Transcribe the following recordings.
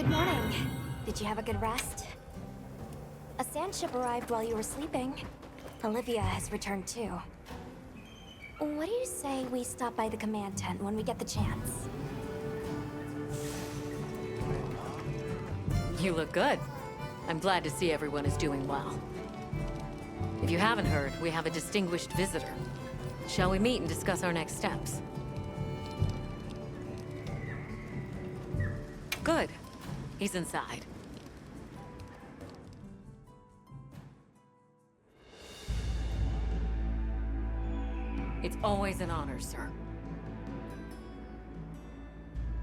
Good morning. Did you have a good rest? A sand ship arrived while you were sleeping. Olivia has returned too. What do you say we stop by the command tent when we get the chance? You look good. I'm glad to see everyone is doing well. If you haven't heard, we have a distinguished visitor. Shall we meet and discuss our next steps? Good. He's inside. It's always an honor, sir.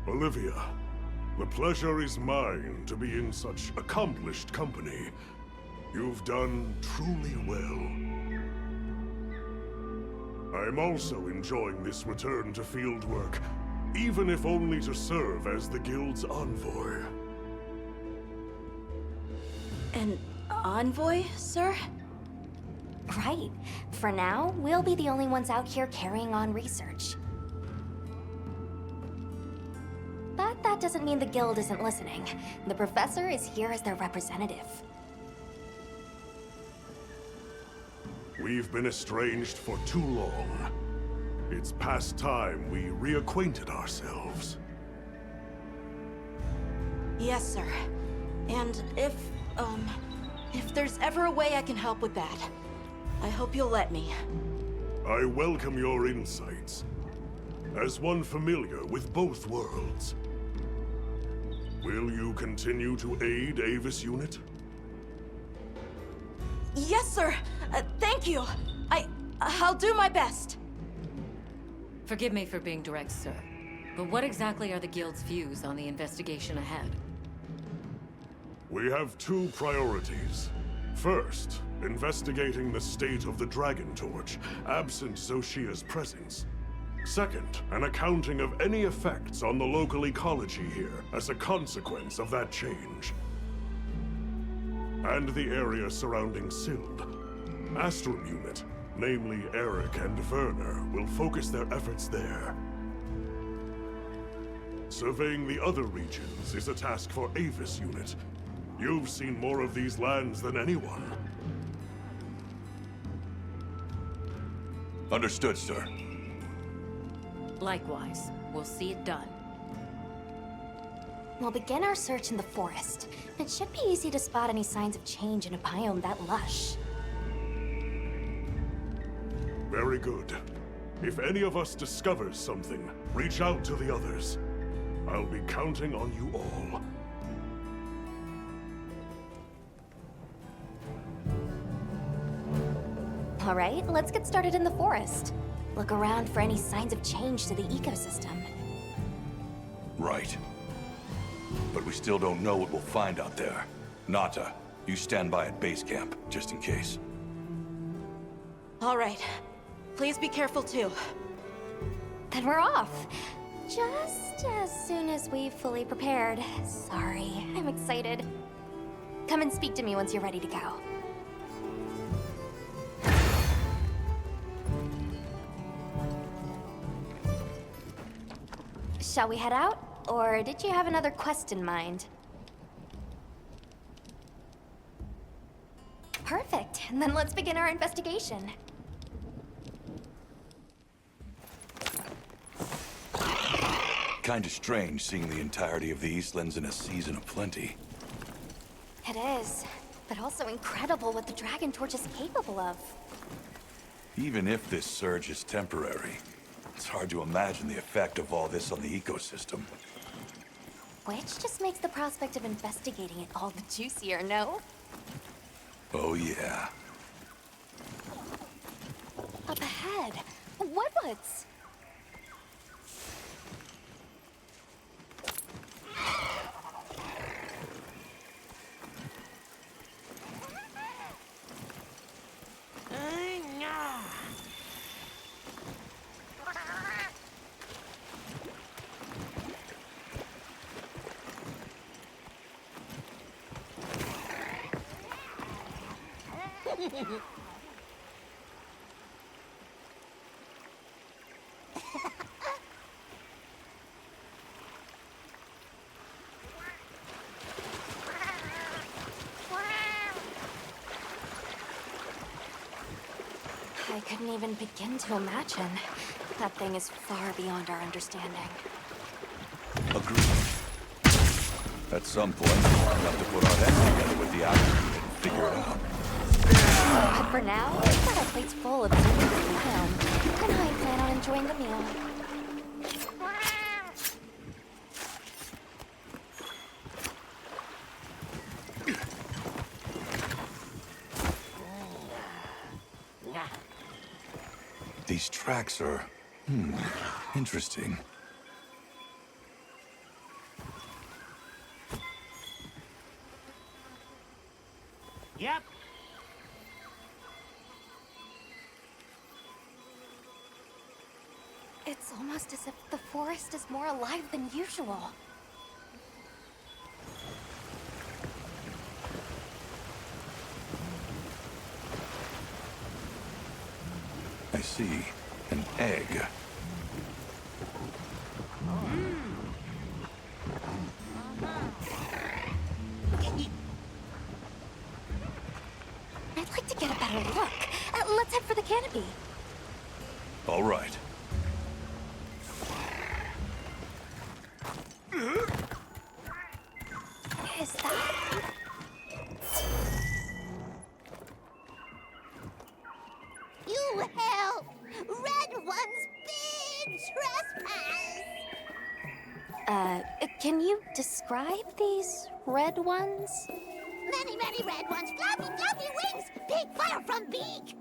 Olivia, the pleasure is mine to be in such accomplished company. You've done truly well. I'm also enjoying this return to field work, even if only to serve as the Guild's envoy. An envoy, sir? Right. For now, we'll be the only ones out here carrying on research. But that doesn't mean the Guild isn't listening. The Professor is here as their representative. We've been estranged for too long. It's past time we reacquainted ourselves. Yes, sir. And if there's ever a way I can help with that, I hope you'll let me. I welcome your insights. As one familiar with both worlds, will you continue to aid Avis Unit? Yes, sir. Thank you. I'll do my best. Forgive me for being direct, sir. But what exactly are the Guild's views on the investigation ahead? We have two priorities. First, investigating the state of the Dragon Torch, absent Zoshia's presence. Second, an accounting of any effects on the local ecology here as a consequence of that change. And the area surrounding Sild. Astrum Unit, namely Eric and Werner, will focus their efforts there. Surveying the other regions is a task for Avis Unit. You've seen more of these lands than anyone. Understood, sir. Likewise, we'll see it done. We'll begin our search in the forest. It should be easy to spot any signs of change in a biome that lush. Very good. If any of us discovers something, reach out to the others. I'll be counting on you all. All right, let's get started in the forest. Look around for any signs of change to the ecosystem. Right. But we still don't know what we'll find out there. Nata, you stand by at base camp, just in case. All right. Please be careful, too. Then we're off. Just as soon as we've fully prepared. Sorry, I'm excited. Come and speak to me once you're ready to go. Shall we head out? Or did you have another quest in mind? Perfect. Then let's begin our investigation. Kinda strange seeing the entirety of the Eastlands in a season of plenty. It is, but also incredible what the Dragon Torch is capable of. Even if this surge is temporary, it's hard to imagine the effect of all this on the ecosystem. Which just makes the prospect of investigating it all the juicier, no? Oh yeah. Up ahead, Woodwoods! I couldn't even begin to imagine. That thing is far beyond our understanding. Agreed. At some point, we'll have to put our heads together with the algorithm and figure it out. But for now, we've got our plates full of delicious film, and I plan on enjoying the meal. These tracks are... interesting. Yep. It's almost as if the forest is more alive than usual. I see. An egg. I'd like to get a better look. Let's head for the canopy. All right. Is that... You help! Red One's big trespass! Can you describe these red ones? Many, many red ones, floppy, floppy wings! Big fire from beak!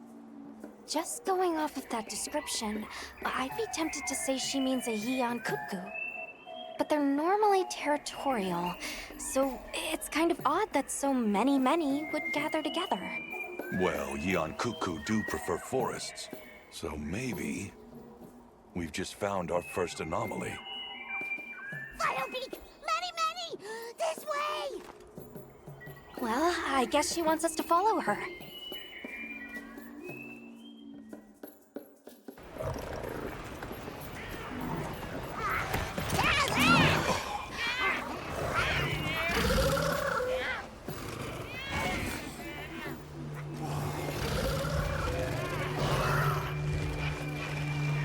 Just going off of that description, I'd be tempted to say she means a Heon cuckoo. But they're normally territorial, so it's kind of odd that so many would gather together. Well, Yeon Cuckoo do prefer forests, so maybe we've just found our first anomaly. Firebeak! Many! This way! Well, I guess she wants us to follow her.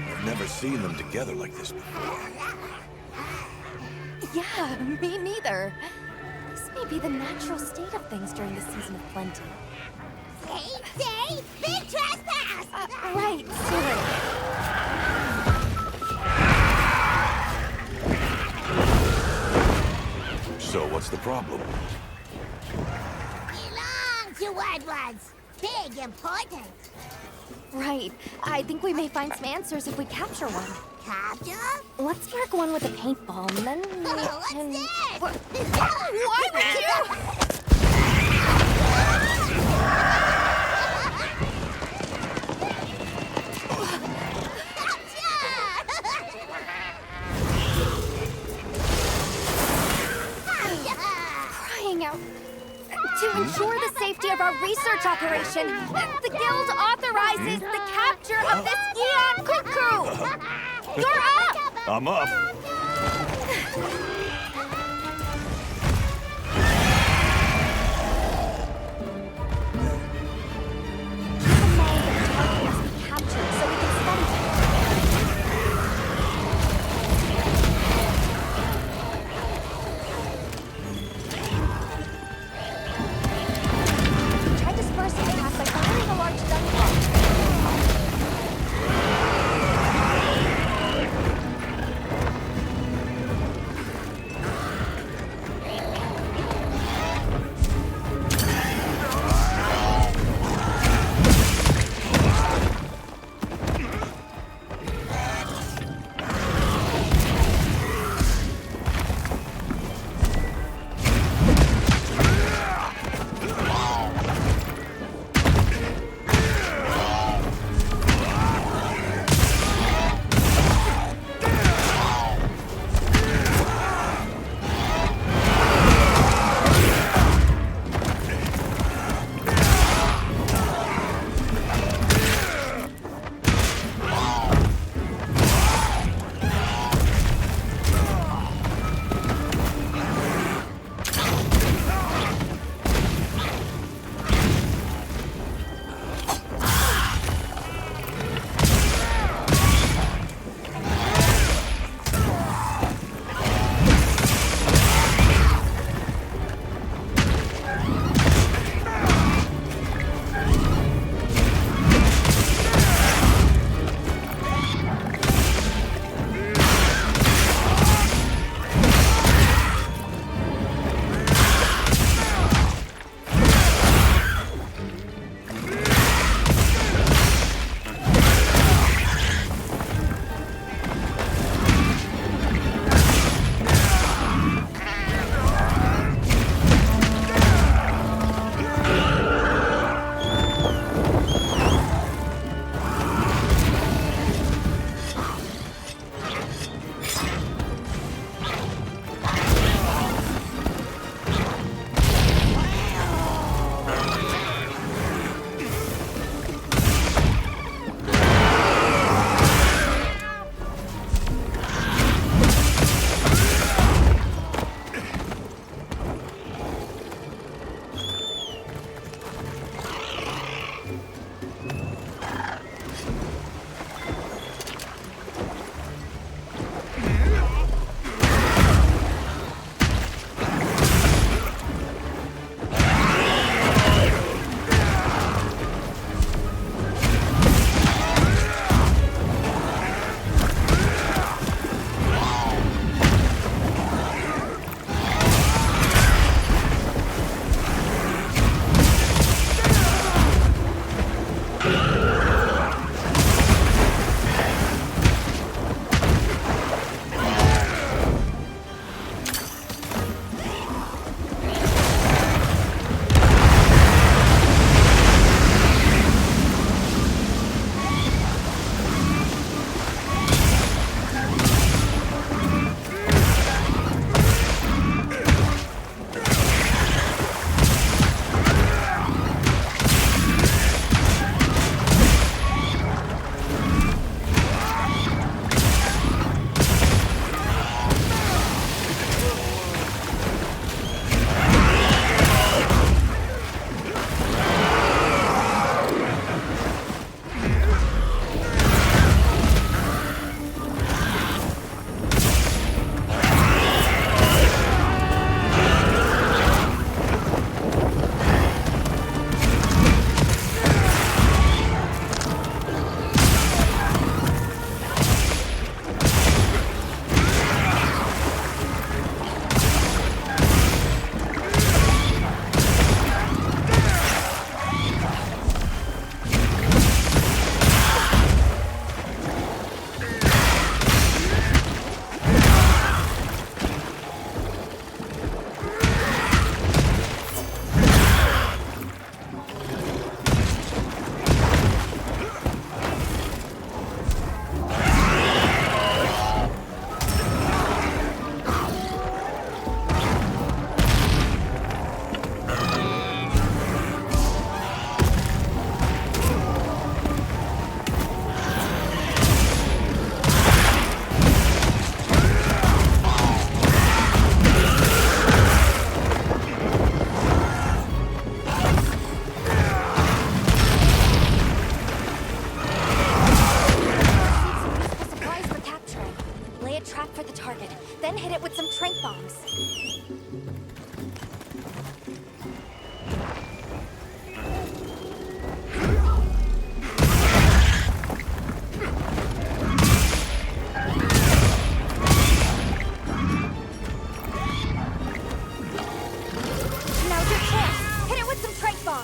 I've never seen them together like this before. Yeah, me neither. This may be the natural state of things during the season of plenty. Say, big trespass! Right, sorry. So what's the problem? Belong to Red Ones! Big important! Right. I think we may find some answers if we capture one. Capture? Let's mark one with a paintball, and then we What's can... this? Why would you? Crying out. To ensure the safety of our research operation, the Guild authorizes the capture of this Eon Cuckoo! You're up! I'm up. Captured so we can study it. Try dispersing the path by firing a large stun block.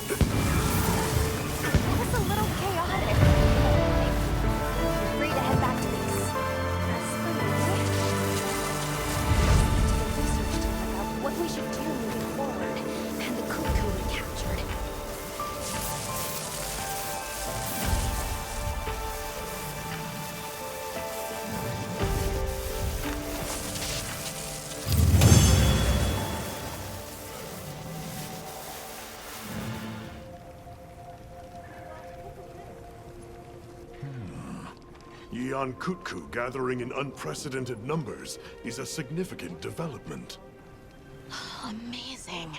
wrong. That was a little chaotic. You're free to head back to base. As for me, I need to do research team about what we should do moving forward, and the cuckoo we captured. Yeon Kutku gathering in unprecedented numbers is a significant development. Amazing.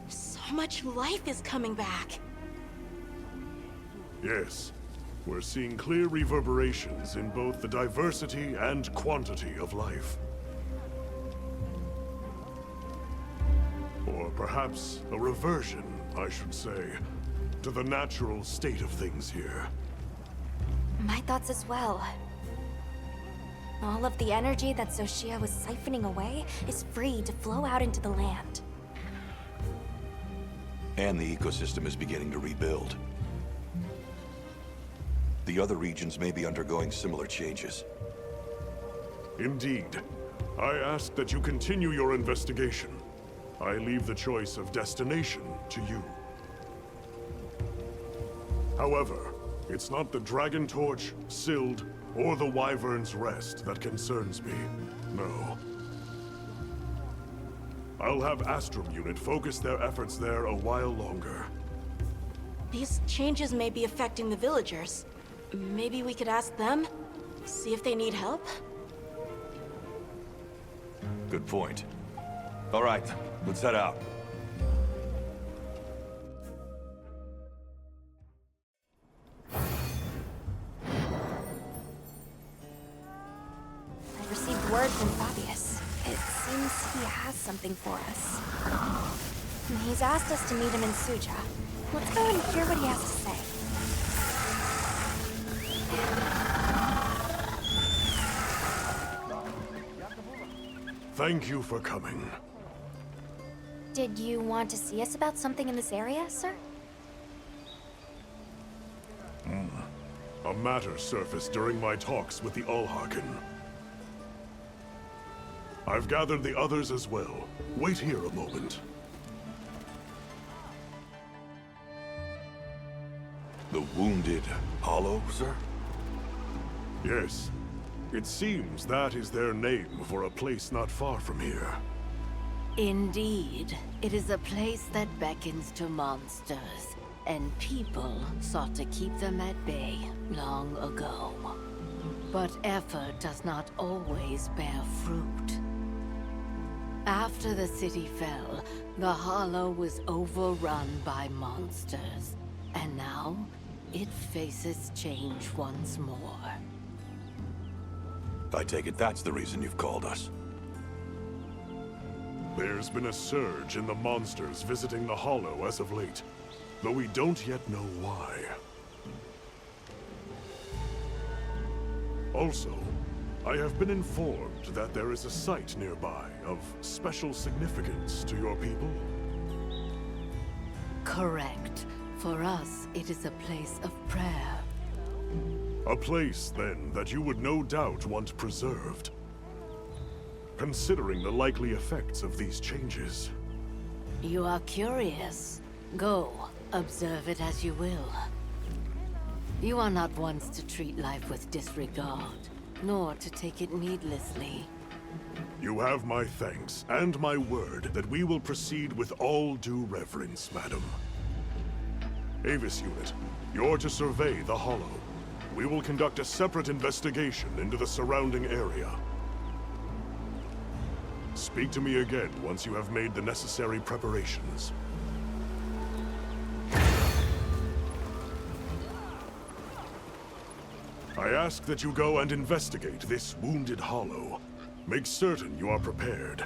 So much life is coming back. Yes, we're seeing clear reverberations in both the diversity and quantity of life. Or perhaps a reversion, I should say, to the natural state of things here. My thoughts as well. All of the energy that Xochitl was siphoning away is free to flow out into the land. And the ecosystem is beginning to rebuild. The other regions may be undergoing similar changes. Indeed. I ask that you continue your investigation. I leave the choice of destination to you. However, it's not the Dragon Torch, Sild, or the Wyvern's Rest that concerns me. No. I'll have Astrum Unit focus their efforts there a while longer. These changes may be affecting the villagers. Maybe we could ask them? See if they need help? Good point. All right, let's head out. I received word from Fabius. It seems he has something for us. He's asked us to meet him in Suja. Let's go and hear what he has to say. Thank you for coming. Did you want to see us about something in this area, sir? A matter surfaced during my talks with the Ulharken. I've gathered the others as well. Wait here a moment. The Wounded Hollow, sir? Yes. It seems that is their name for a place not far from here. Indeed, it is a place that beckons to monsters, and people sought to keep them at bay long ago. But effort does not always bear fruit. After the city fell, the Hollow was overrun by monsters, and now it faces change once more. I take it that's the reason you've called us. There's been a surge in the monsters visiting the Hollow as of late, though we don't yet know why. Also, I have been informed that there is a site nearby of special significance to your people. Correct. For us, it is a place of prayer. A place, then, that you would no doubt want preserved. Considering the likely effects of these changes. You are curious. Go, observe it as you will. You are not ones to treat life with disregard, nor to take it needlessly. You have my thanks and my word that we will proceed with all due reverence, madam. Avis Unit, you're to survey the Hollow. We will conduct a separate investigation into the surrounding area. Speak to me again once you have made the necessary preparations. I ask that you go and investigate this Wounded Hollow. Make certain you are prepared.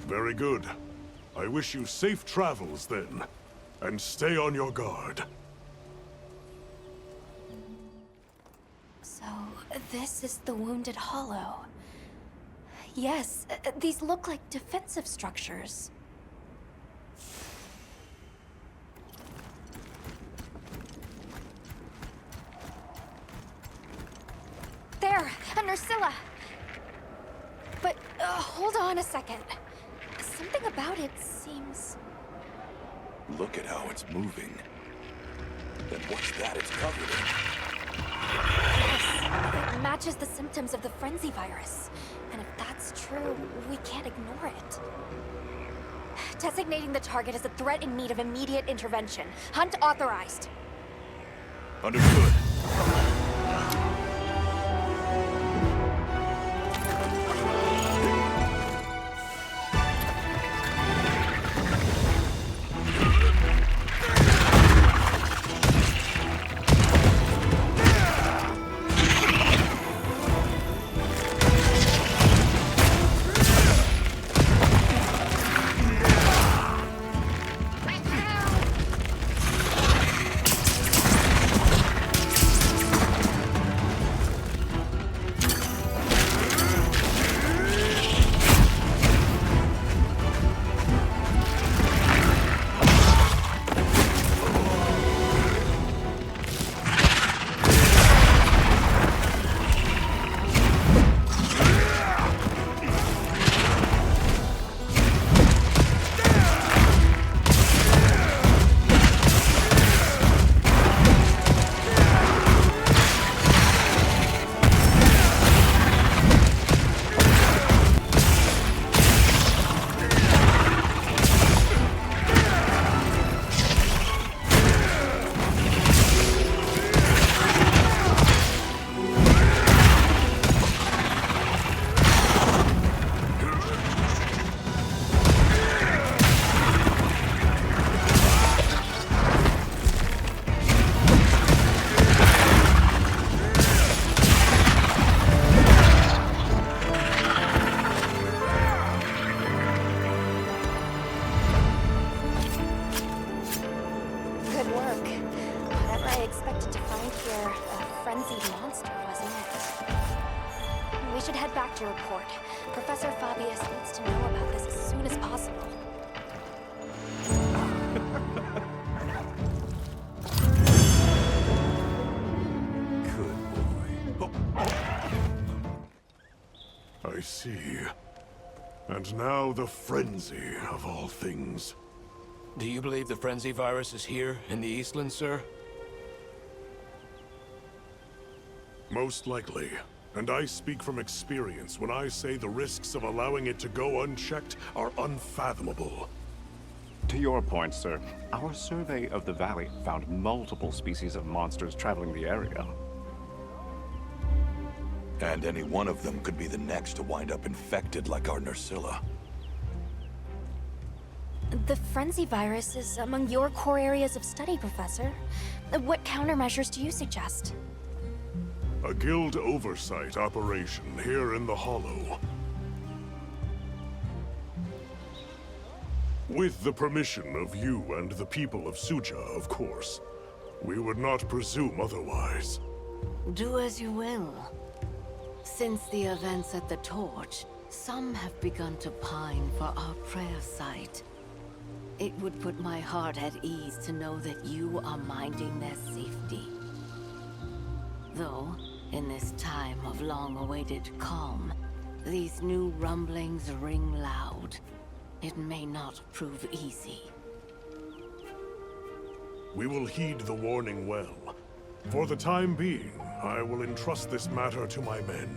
Very good. I wish you safe travels, then. And stay on your guard. So, this is the Wounded Hollow. Yes, these look like defensive structures. There, a Nursilla! But, hold on a second. Something about it seems... Look at how it's moving. Then what's that it's covered in? Yes, it matches the symptoms of the frenzy virus. And if that's true, we can't ignore it. Designating the target as a threat in need of immediate intervention. Hunt authorized. Understood. We should head back to report. Professor Fabius needs to know about this as soon as possible. Good boy. I see. And now the frenzy of all things. Do you believe the frenzy virus is here in the Eastlands, sir? Most likely. And I speak from experience when I say the risks of allowing it to go unchecked are unfathomable. To your point, sir, our survey of the valley found multiple species of monsters traveling the area. And any one of them could be the next to wind up infected like our Nursilla. The frenzy virus is among your core areas of study, Professor. What countermeasures do you suggest? A guild oversight operation here in the Hollow. With the permission of you and the people of Suja, of course. We would not presume otherwise. Do as you will. Since the events at the Torch, some have begun to pine for our prayer site. It would put my heart at ease to know that you are minding their safety. Though, in this time of long-awaited calm, these new rumblings ring loud. It may not prove easy. We will heed the warning well. For the time being, I will entrust this matter to my men.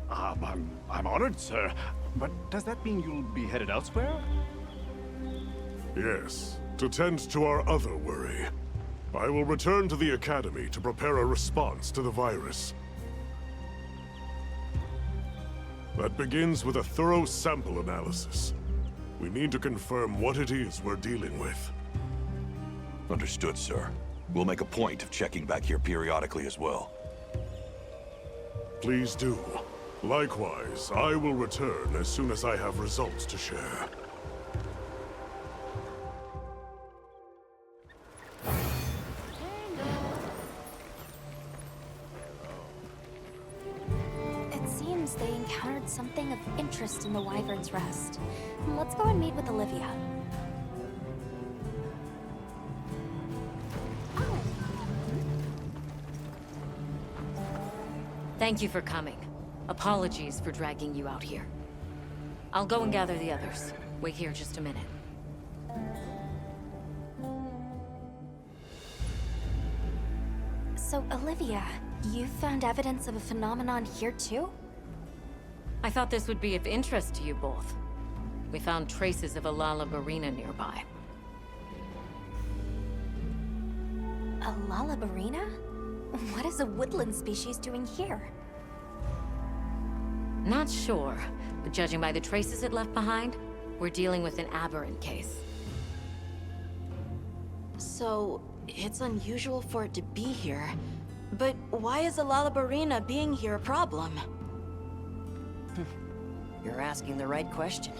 I'm honored, sir. But does that mean you'll be headed elsewhere? Yes, to tend to our other worry. I will return to the Academy to prepare a response to the virus. That begins with a thorough sample analysis. We need to confirm what it is we're dealing with. Understood, sir. We'll make a point of checking back here periodically as well. Please do. Likewise, I will return as soon as I have results to share. Guardians, they encountered something of interest in the Wyvern's Rest. Let's go and meet with Olivia. Thank you for coming. Apologies for dragging you out here. I'll go and gather the others. Wait here just a minute. So, Olivia, you found evidence of a phenomenon here too? I thought this would be of interest to you both. We found traces of a Lalabarina nearby. A Lalabarina? What is a woodland species doing here? Not sure, but judging by the traces it left behind, we're dealing with an aberrant case. So, it's unusual for it to be here. But why is a Lalabarina being here a problem? You're asking the right question.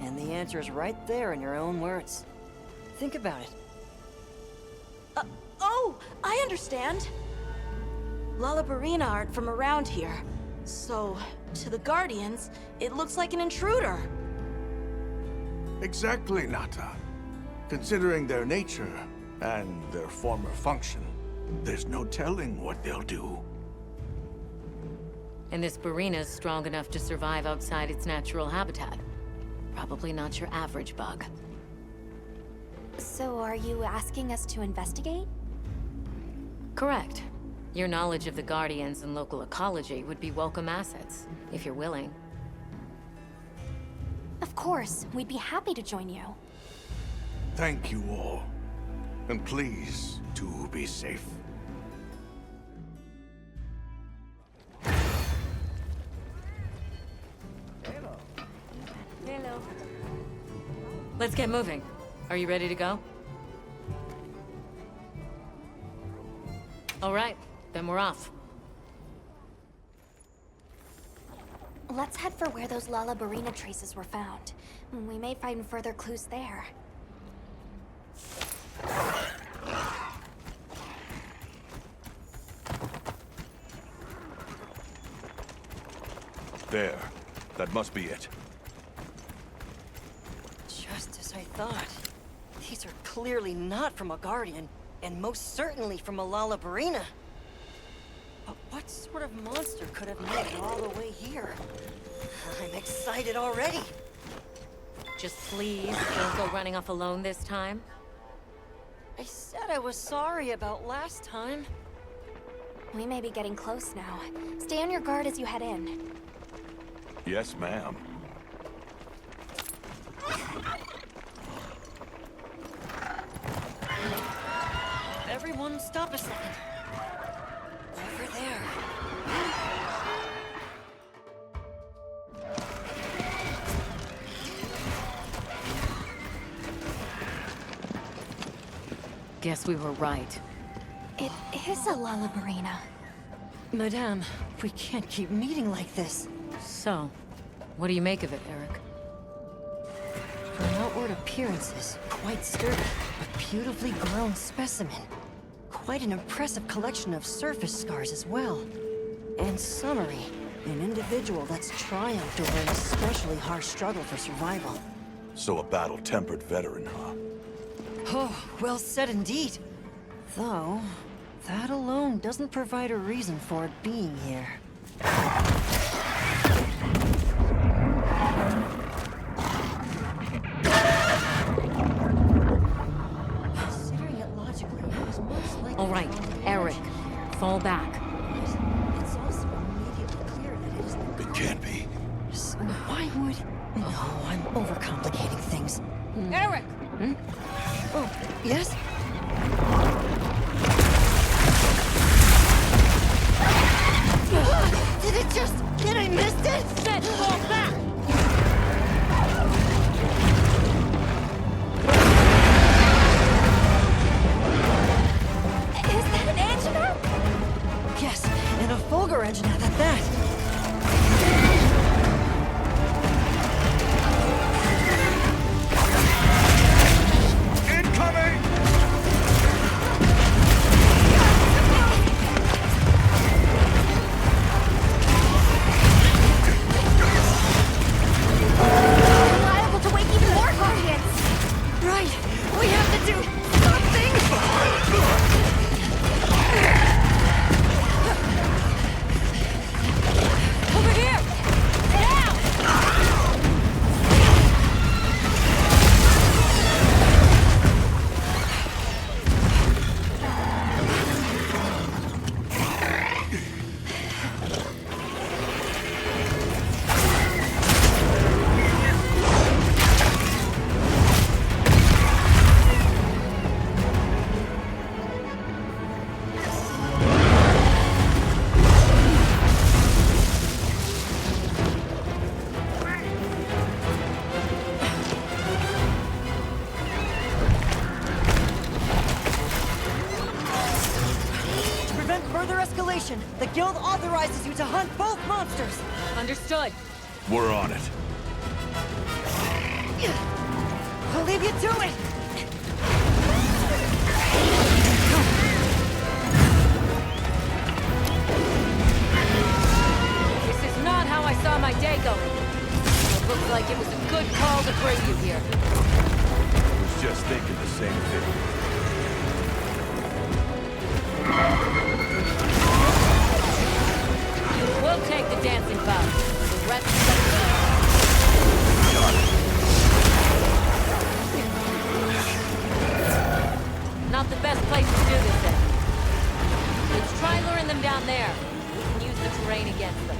And the answer is right there in your own words. Think about it. Oh, I understand! Lalabarina aren't from around here. So, to the Guardians, it looks like an intruder. Exactly, Nata. Considering their nature and their former function, there's no telling what they'll do. And this Barina's strong enough to survive outside its natural habitat. Probably not your average bug. So are you asking us to investigate? Correct. Your knowledge of the Guardians and local ecology would be welcome assets, if you're willing. Of course, we'd be happy to join you. Thank you all. And please, do be safe. Hello. Let's get moving. Are you ready to go? All right, then we're off. Let's head for where those Lalabarina traces were found. We may find further clues there. There. That must be it. Just as I thought. These are clearly not from a Guardian, and most certainly from a Lalabarina. But what sort of monster could have made it all the way here? I'm excited already. Just please, don't go running off alone this time. I said I was sorry about last time. We may be getting close now. Stay on your guard as you head in. Yes, ma'am. Everyone stop a second. Over there. Guess we were right. It is a Lalabarina. Madame, we can't keep meeting like this. So, what do you make of it, Eric? From outward appearances, quite sturdy, but beautifully grown specimen. Quite an impressive collection of surface scars as well. And summary, an individual that's triumphed over an especially harsh struggle for survival. So a battle-tempered veteran, huh? Oh, well said indeed. Though, that alone doesn't provide a reason for it being here. Considering it logically, it was most likely... All right, Eric, fall back. It's also immediately clear that it is... It can't be. So why would... No, I'm overcomplicating things. Eric! Oh, yes? Did it just... Did I miss it? Set, fall back! Is that an Angina? Yes, and a Fulgur engine at that. Incoming! Guild authorizes you to hunt both monsters. Understood. We're on it. I'll leave you to it. This is not how I saw my day going. It looks like it was a good call to bring you here. Was just thinking the same thing. We'll take the dancing bout. The rest is up to you. Not the best place to do this in. Let's try luring them down there. We can use the terrain against them.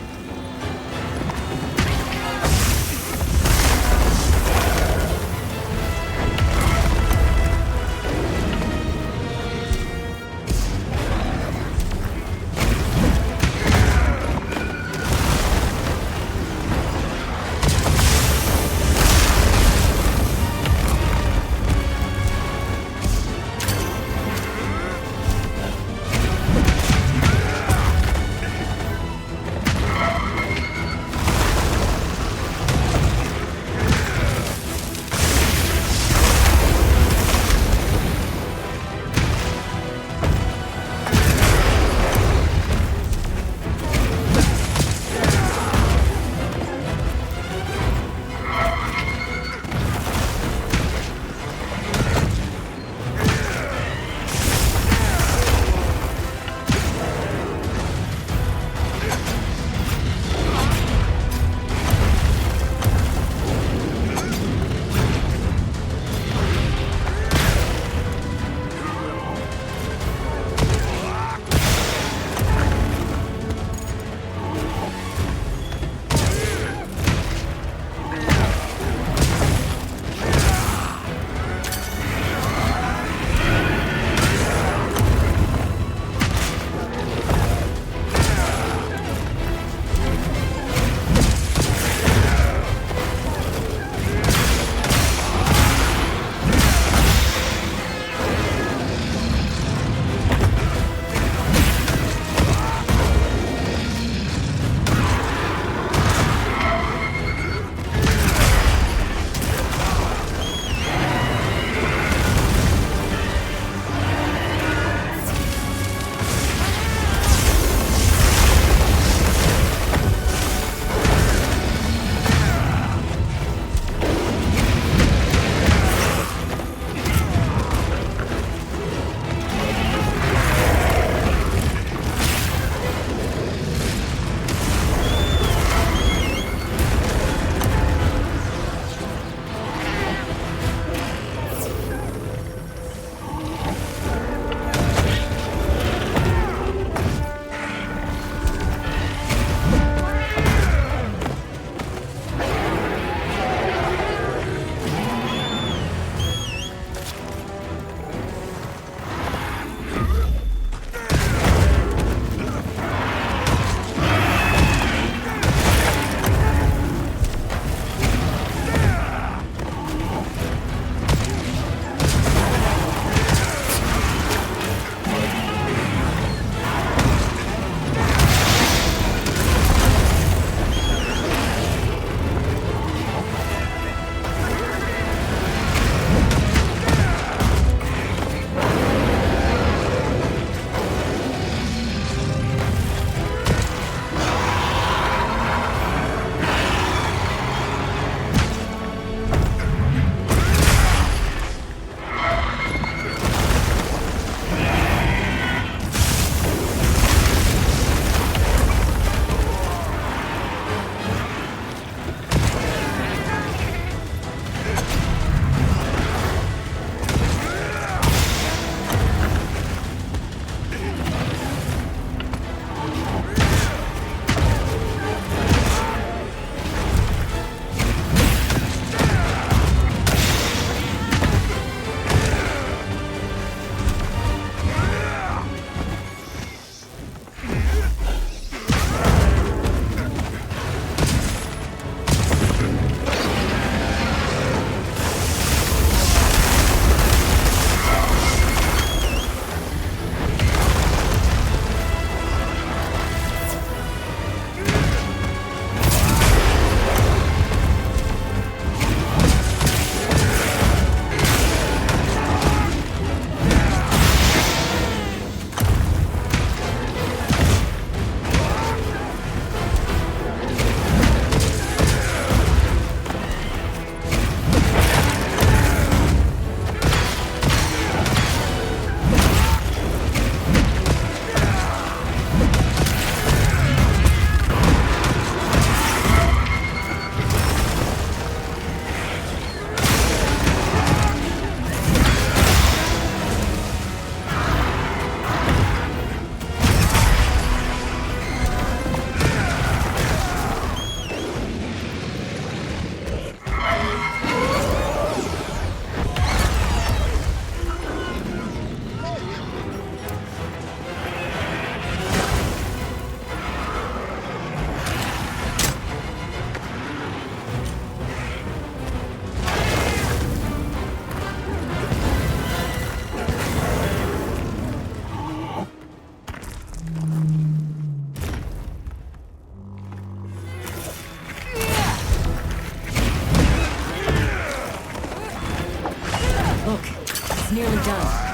nearly done.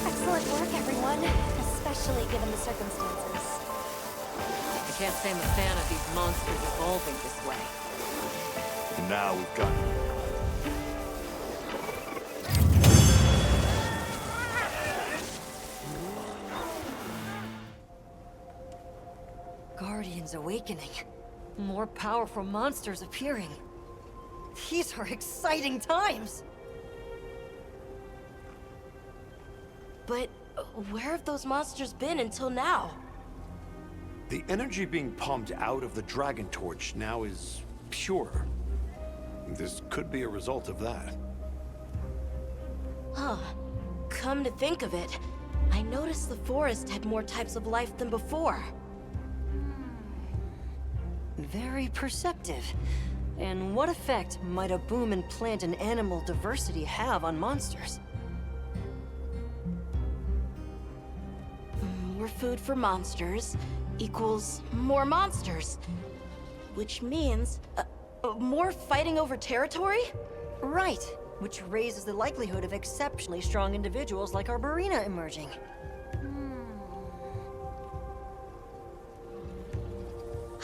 Excellent work, everyone. Especially given the circumstances. I can't say I'm a fan of these monsters evolving this way. Now we've got Guardians awakening. More powerful monsters appearing. These are exciting times! But where have those monsters been until now? The energy being pumped out of the Dragon Torch now is pure. This could be a result of that. Huh. Come to think of it, I noticed the forest had more types of life than before. Very perceptive. And what effect might a boom in plant and animal diversity have on monsters? More food for monsters equals more monsters. Which means, more fighting over territory? Right, which raises the likelihood of exceptionally strong individuals like Arborina emerging.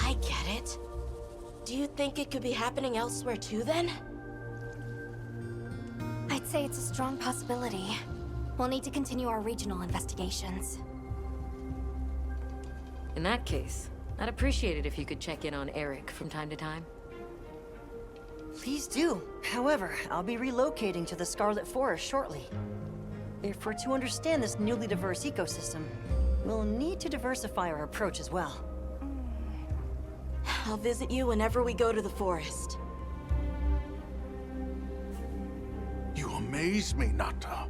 I get it. Do you think it could be happening elsewhere too, then? I'd say it's a strong possibility. We'll need to continue our regional investigations. In that case, I'd appreciate it if you could check in on Eric from time to time. Please do. However, I'll be relocating to the Scarlet Forest shortly. If we're to understand this newly diverse ecosystem, we'll need to diversify our approach as well. I'll visit you whenever we go to the forest. You amaze me, Nata.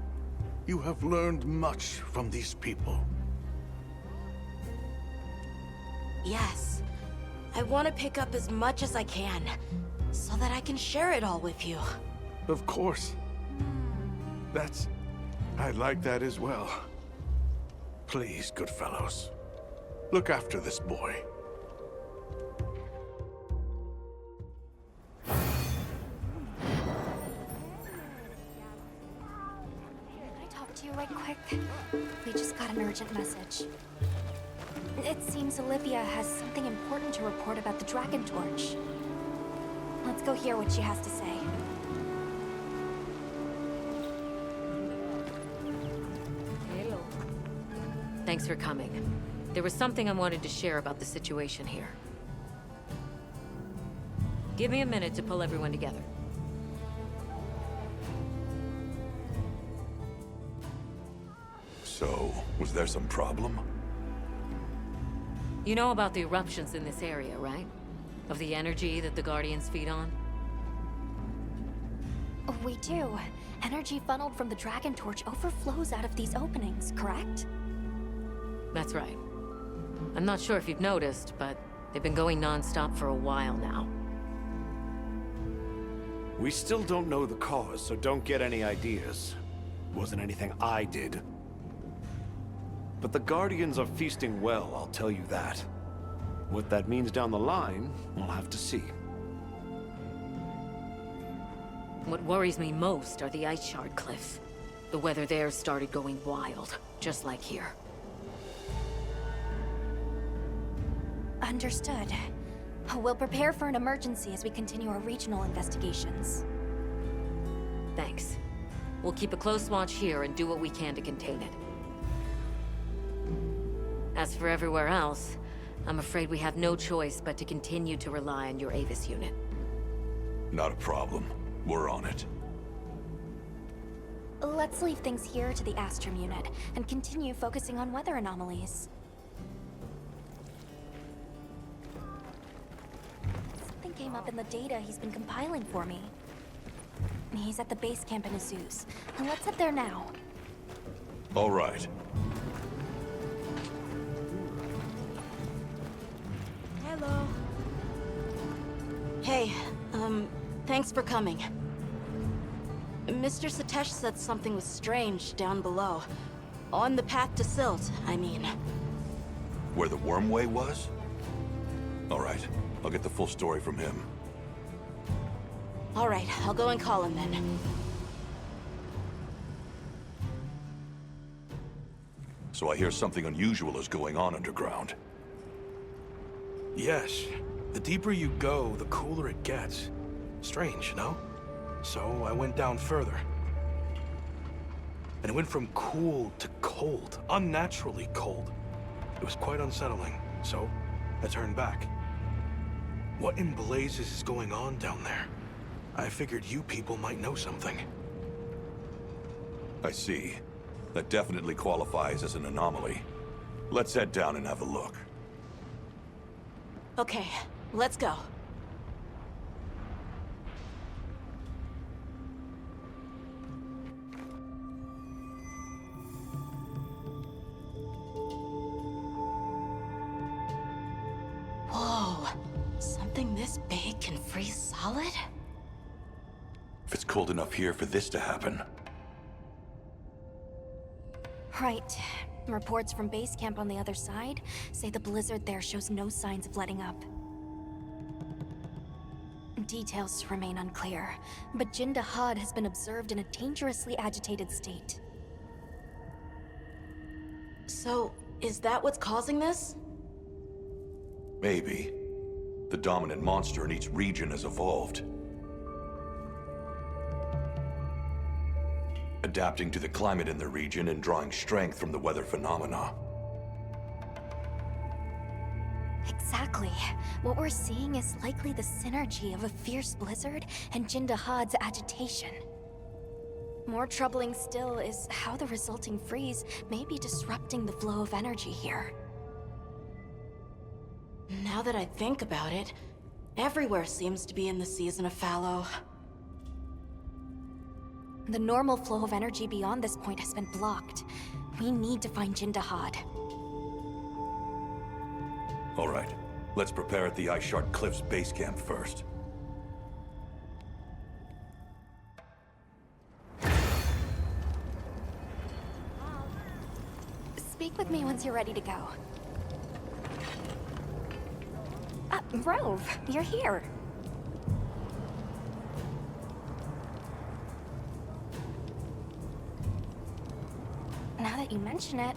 You have learned much from these people. Yes. I want to pick up as much as I can, so that I can share it all with you. Of course. I like that as well. Please, good fellows, look after this boy. You right quick. We just got an urgent message. It seems Olivia has something important to report about the Dragon Torch. Let's go hear what she has to say. Hello. Thanks for coming. There was something I wanted to share about the situation here. Give me a minute to pull everyone together. So, was there some problem? You know about the eruptions in this area, right? Of the energy that the Guardians feed on? We do. Energy funneled from the Dragon Torch overflows out of these openings, correct? That's right. I'm not sure if you've noticed, but they've been going non-stop for a while now. We still don't know the cause, so don't get any ideas. Wasn't anything I did. But the Guardians are feasting well, I'll tell you that. What that means down the line, we'll have to see. What worries me most are the ice shard cliffs. The weather there started going wild, just like here. Understood. We'll prepare for an emergency as we continue our regional investigations. Thanks. We'll keep a close watch here and do what we can to contain it. As for everywhere else, I'm afraid we have no choice but to continue to rely on your Avis unit. Not a problem. We're on it. Let's leave things here to the Astrum unit and continue focusing on weather anomalies. Something came up in the data he's been compiling for me. He's at the base camp in Azuz, and let's head there now. All right. Hello. Hey, thanks for coming. Mr. Satesh said something was strange down below. On the path to Silt, I mean. Where the wormway was? All right. I'll get the full story from him. All right, I'll go and call him then. So I hear something unusual is going on underground. Yes. The deeper you go, the cooler it gets. Strange, no? So I went down further. And it went from cool to cold, unnaturally cold. It was quite unsettling, so I turned back. What in blazes is going on down there? I figured you people might know something. I see. That definitely qualifies as an anomaly. Let's head down and have a look. Okay, let's go. Whoa, something this big can freeze solid? If it's cold enough here for this to happen. Right. Reports from base camp on the other side say the blizzard there shows no signs of letting up. Details remain unclear, but Jindahad has been observed in a dangerously agitated state. So, is that what's causing this? Maybe. The dominant monster in each region has evolved. Adapting to the climate in the region and drawing strength from the weather phenomena. Exactly. What we're seeing is likely the synergy of a fierce blizzard and Jindahad's agitation. More troubling still is how the resulting freeze may be disrupting the flow of energy here. Now that I think about it, everywhere seems to be in the season of fallow. The normal flow of energy beyond this point has been blocked. We need to find Jindahad. All right. Let's prepare at the Ice Shard Cliffs base camp first. Speak with me once you're ready to go. Rove, you're here. Now that you mention it,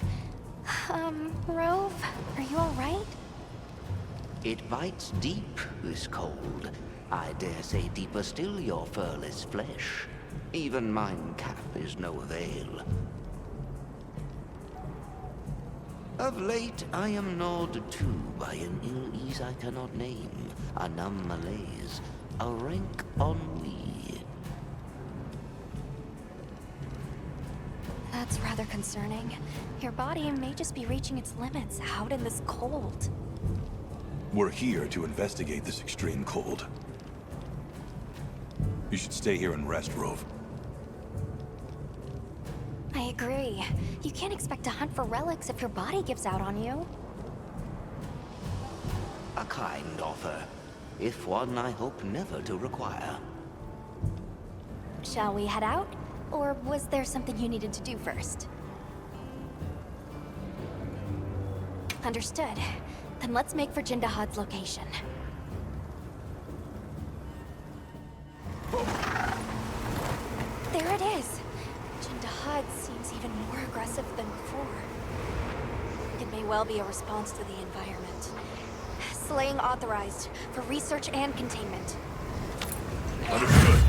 Rove, are you all right? It bites deep, this cold. I dare say deeper still your furless flesh. Even mine cap is no avail. Of late, I am gnawed too by an ill ease I cannot name, a numb malaise, a rank ennui. That's rather concerning. Your body may just be reaching its limits out in this cold. We're here to investigate this extreme cold. You should stay here and rest, Rove. I agree. You can't expect to hunt for relics if your body gives out on you. A kind offer, if one I hope never to require. Shall we head out? Or was there something you needed to do first? Understood. Then let's make for Jindahad's location. There it is! Jindahad seems even more aggressive than before. It may well be a response to the environment. Slaying authorized for research and containment. Understood.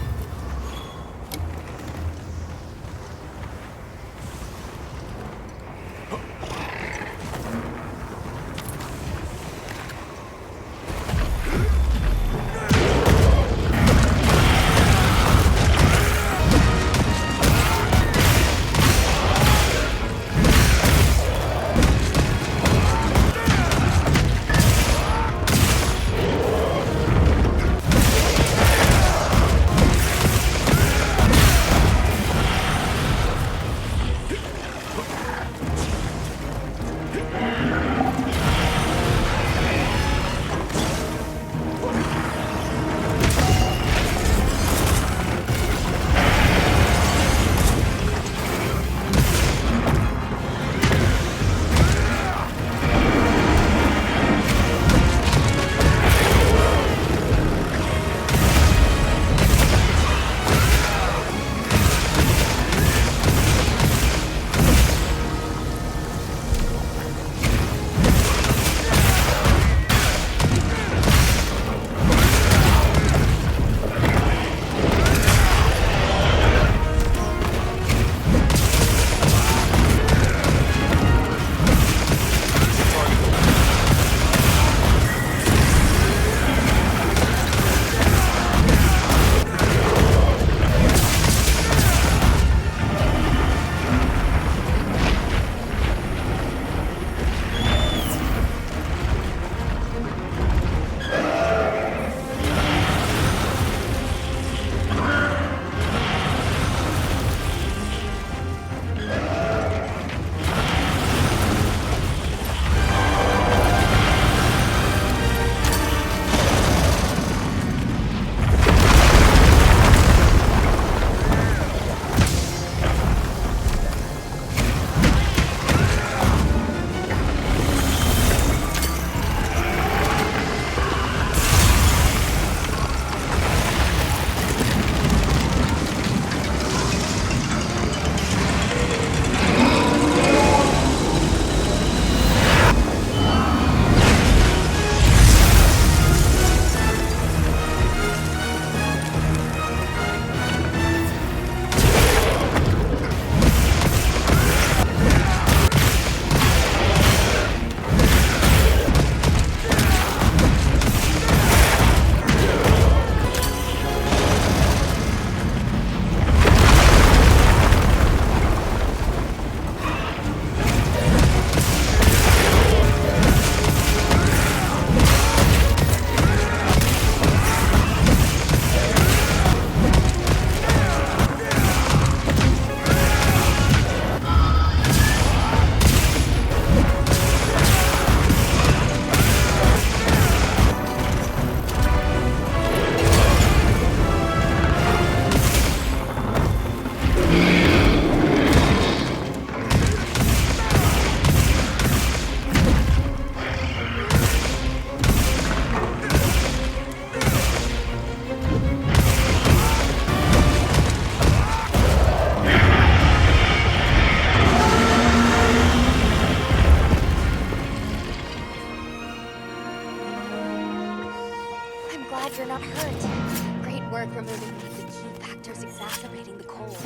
I'm glad you're not hurt. Great work removing one of the key factors exacerbating the cold.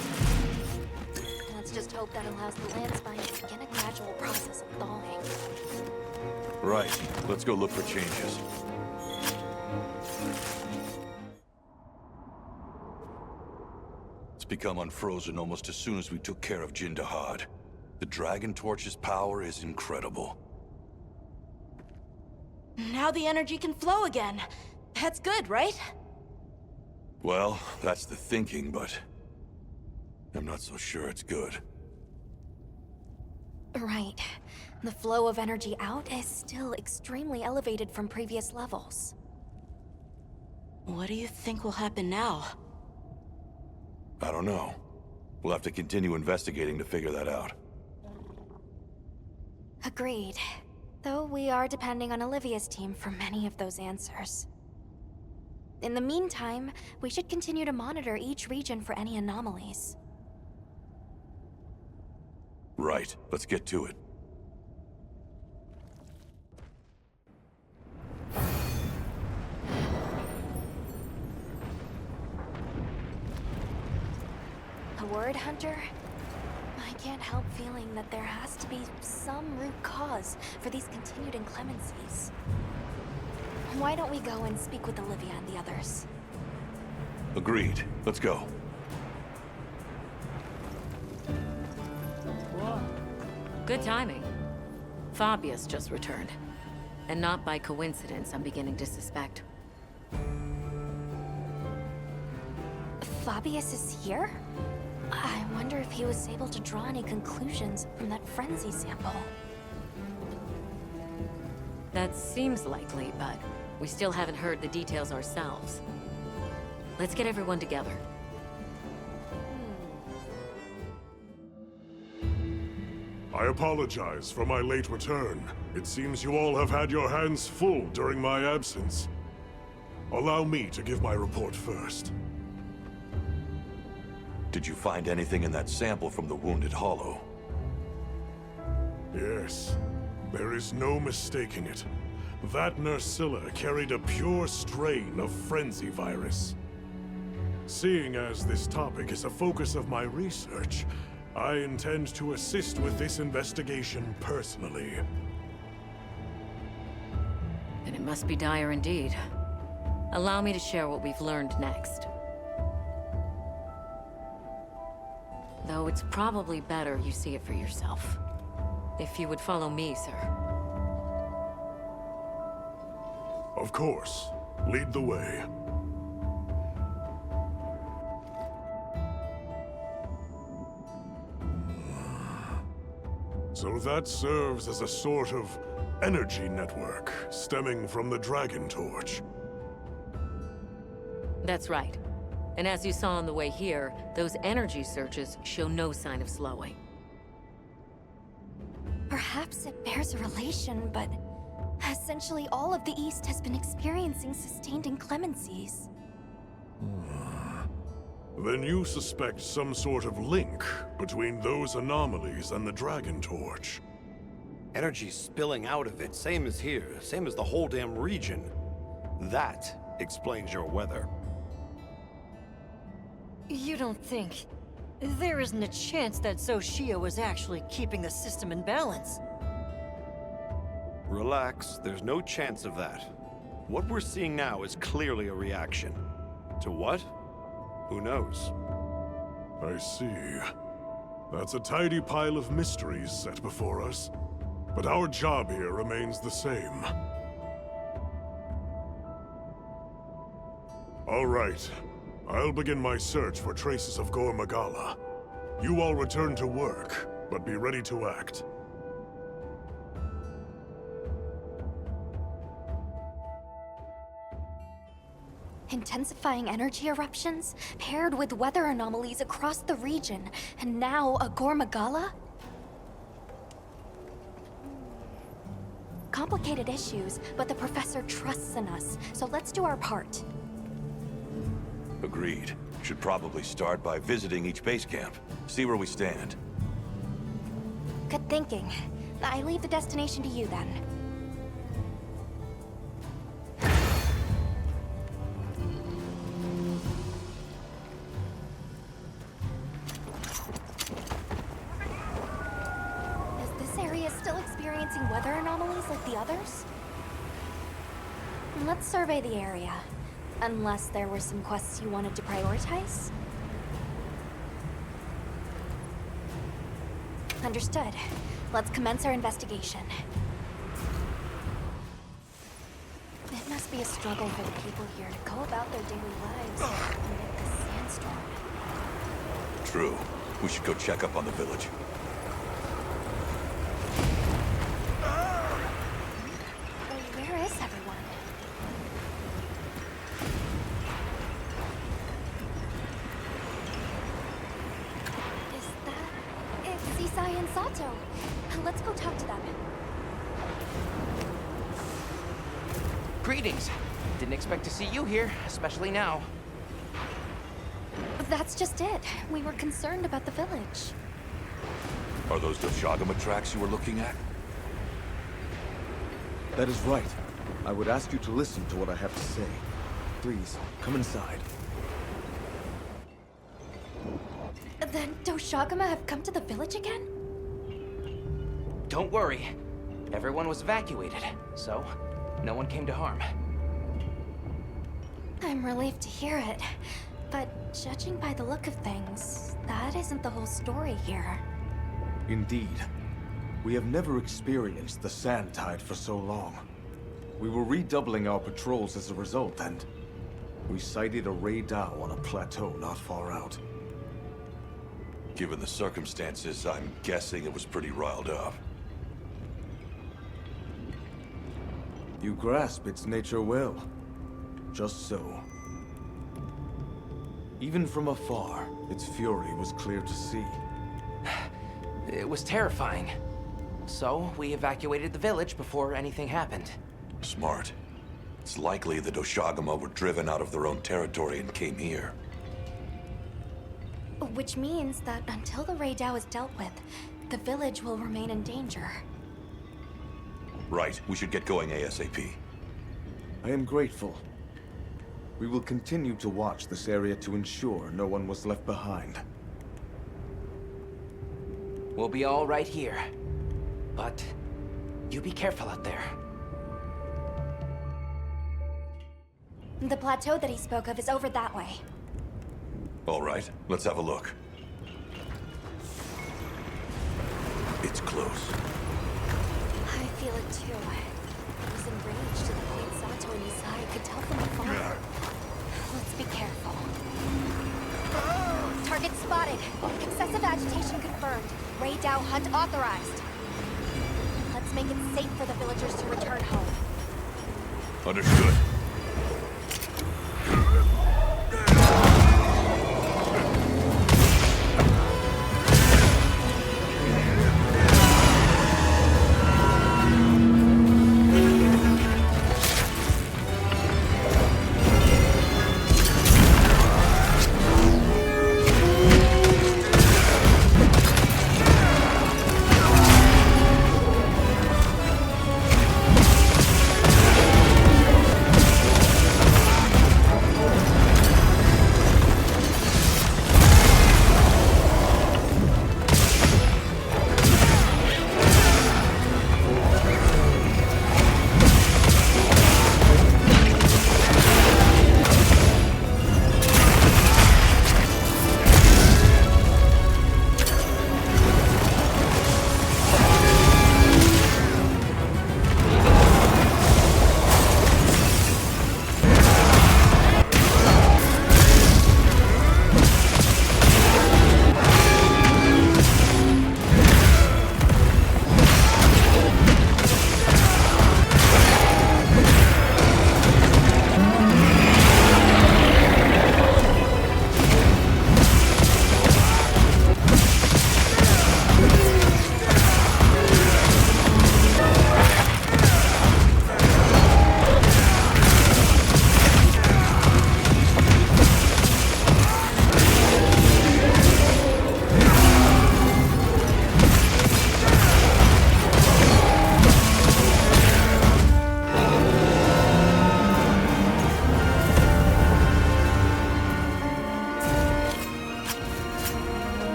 Let's just hope that allows the land spine to begin a gradual process of thawing. Right. Let's go look for changes. It's become unfrozen almost as soon as we took care of Jindahad. The Dragon Torch's power is incredible. Now the energy can flow again. That's good, right? Well, that's the thinking, but I'm not so sure it's good. Right. The flow of energy out is still extremely elevated from previous levels. What do you think will happen now? I don't know. We'll have to continue investigating to figure that out. Agreed. Though we are depending on Olivia's team for many of those answers. In the meantime, we should continue to monitor each region for any anomalies. Right. Let's get to it. A word, Hunter? I can't help feeling that there has to be some root cause for these continued inclemencies. Why don't we go and speak with Olivia and the others? Agreed. Let's go. Whoa. Good timing. Fabius just returned. And not by coincidence, I'm beginning to suspect. Fabius is here? I wonder if he was able to draw any conclusions from that frenzy sample. That seems likely, but we still haven't heard the details ourselves. Let's get everyone together. I apologize for my late return. It seems you all have had your hands full during my absence. Allow me to give my report first. Did you find anything in that sample from the Wounded Hollow? Yes. There is no mistaking it. That Nursilla carried a pure strain of frenzy virus. Seeing as this topic is a focus of my research, I intend to assist with this investigation personally. Then it must be dire indeed. Allow me to share what we've learned next. Though it's probably better you see it for yourself. If you would follow me, sir. Of course. Lead the way. So that serves as a sort of energy network stemming from the Dragon Torch. That's right. And as you saw on the way here, those energy surges show no sign of slowing. Perhaps it bears a relation, but essentially all of the East has been experiencing sustained inclemencies. Then you suspect some sort of link between those anomalies and the Dragon Torch. Energy spilling out of it, same as here, same as the whole damn region. That explains your weather. You don't think... There isn't a chance that Xochitl was actually keeping the system in balance? Relax, there's no chance of that. What we're seeing now is clearly a reaction. To what? Who knows? I see. That's a tidy pile of mysteries set before us. But our job here remains the same. All right. I'll begin my search for traces of Gore Magala. You all return to work, but be ready to act. Intensifying energy eruptions, paired with weather anomalies across the region, and now a Gore Magala? Complicated issues, but the professor trusts in us, so let's do our part. Agreed. Should probably start by visiting each base camp. See where we stand. Good thinking. I leave the destination to you then. the others? Let's survey the area. Unless there were some quests you wanted to prioritize? Understood. Let's commence our investigation. It must be a struggle for the people here to go about their daily lives amid this sandstorm. True. We should go check up on the village. Where is everyone? It's Isai and Sato. Let's go talk to them. Greetings. Didn't expect to see you here, especially now. That's just it. We were concerned about the village. Are those Doshagama tracks you were looking at? That is right. I would ask you to listen to what I have to say. Please, come inside. Then Doshagama have come to the village again? Don't worry. Everyone was evacuated, so no one came to harm. I'm relieved to hear it. But judging by the look of things, that isn't the whole story here. Indeed. We have never experienced the sand tide for so long. We were redoubling our patrols as a result, and we sighted a raydao on a plateau not far out. Given the circumstances, I'm guessing it was pretty riled up. You grasp its nature well. Just so. Even from afar, its fury was clear to see. It was terrifying. So, we evacuated the village before anything happened. Smart. It's likely the Doshagama were driven out of their own territory and came here. Which means that until the raydao is dealt with, the village will remain in danger. Right. We should get going ASAP. I am grateful. We will continue to watch this area to ensure no one was left behind. We'll be all right here. But you be careful out there. The plateau that he spoke of is over that way. All right. Let's have a look. It's close. I feel it too. It was enraged to the point Sato and Isai could tell from afar. Let's be careful. Target spotted. Excessive agitation confirmed. Raydao hunt authorized. Let's make it safe for the villagers to return home. Understood.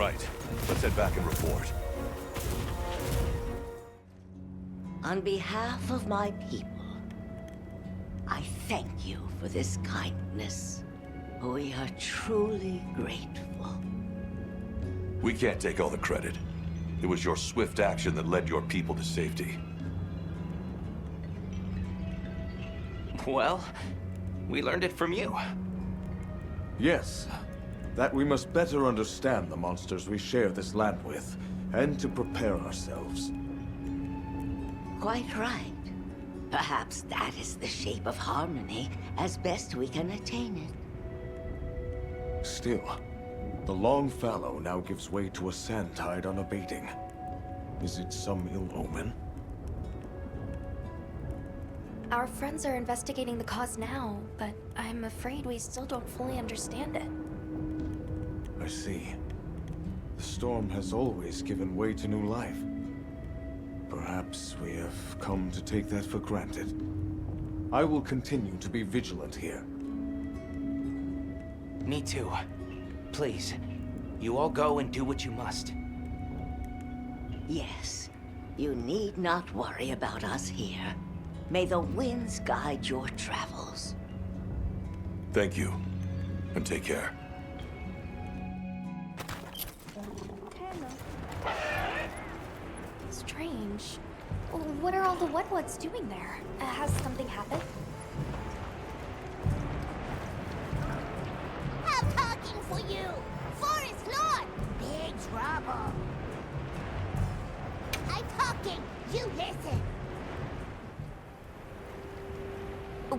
Right. Let's head back and report. On behalf of my people, I thank you for this kindness. We are truly grateful. We can't take all the credit. It was your swift action that led your people to safety. Well, we learned it from you. Yes, that we must better understand the monsters we share this land with, and to prepare ourselves. Quite right. Perhaps that is the shape of harmony, as best we can attain it. Still, the long fallow now gives way to a sand tide unabating. Is it some ill omen? Our friends are investigating the cause now, but I'm afraid we still don't fully understand it. I see. The storm has always given way to new life. Perhaps we have come to take that for granted. I will continue to be vigilant here. Me too. Please, you all go and do what you must. Yes, you need not worry about us here. May the winds guide your travels. Thank you, and take care. Strange. What are all the Wetwoods doing there? Has something happened? I'm talking for you! Forest Lord! Big trouble! I'm talking! You listen!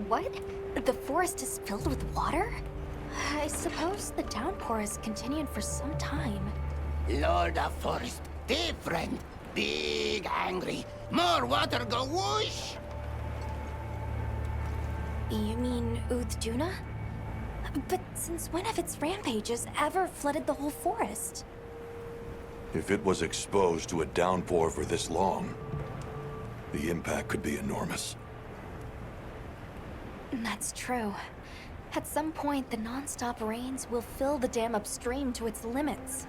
What? The forest is filled with water? I suppose the downpour has continued for some time. Lord of Forest, different. Big angry. More water go whoosh! You mean Uthduna? But since when have its rampages ever flooded the whole forest? If it was exposed to a downpour for this long, the impact could be enormous. That's true. At some point, the non-stop rains will fill the dam upstream to its limits.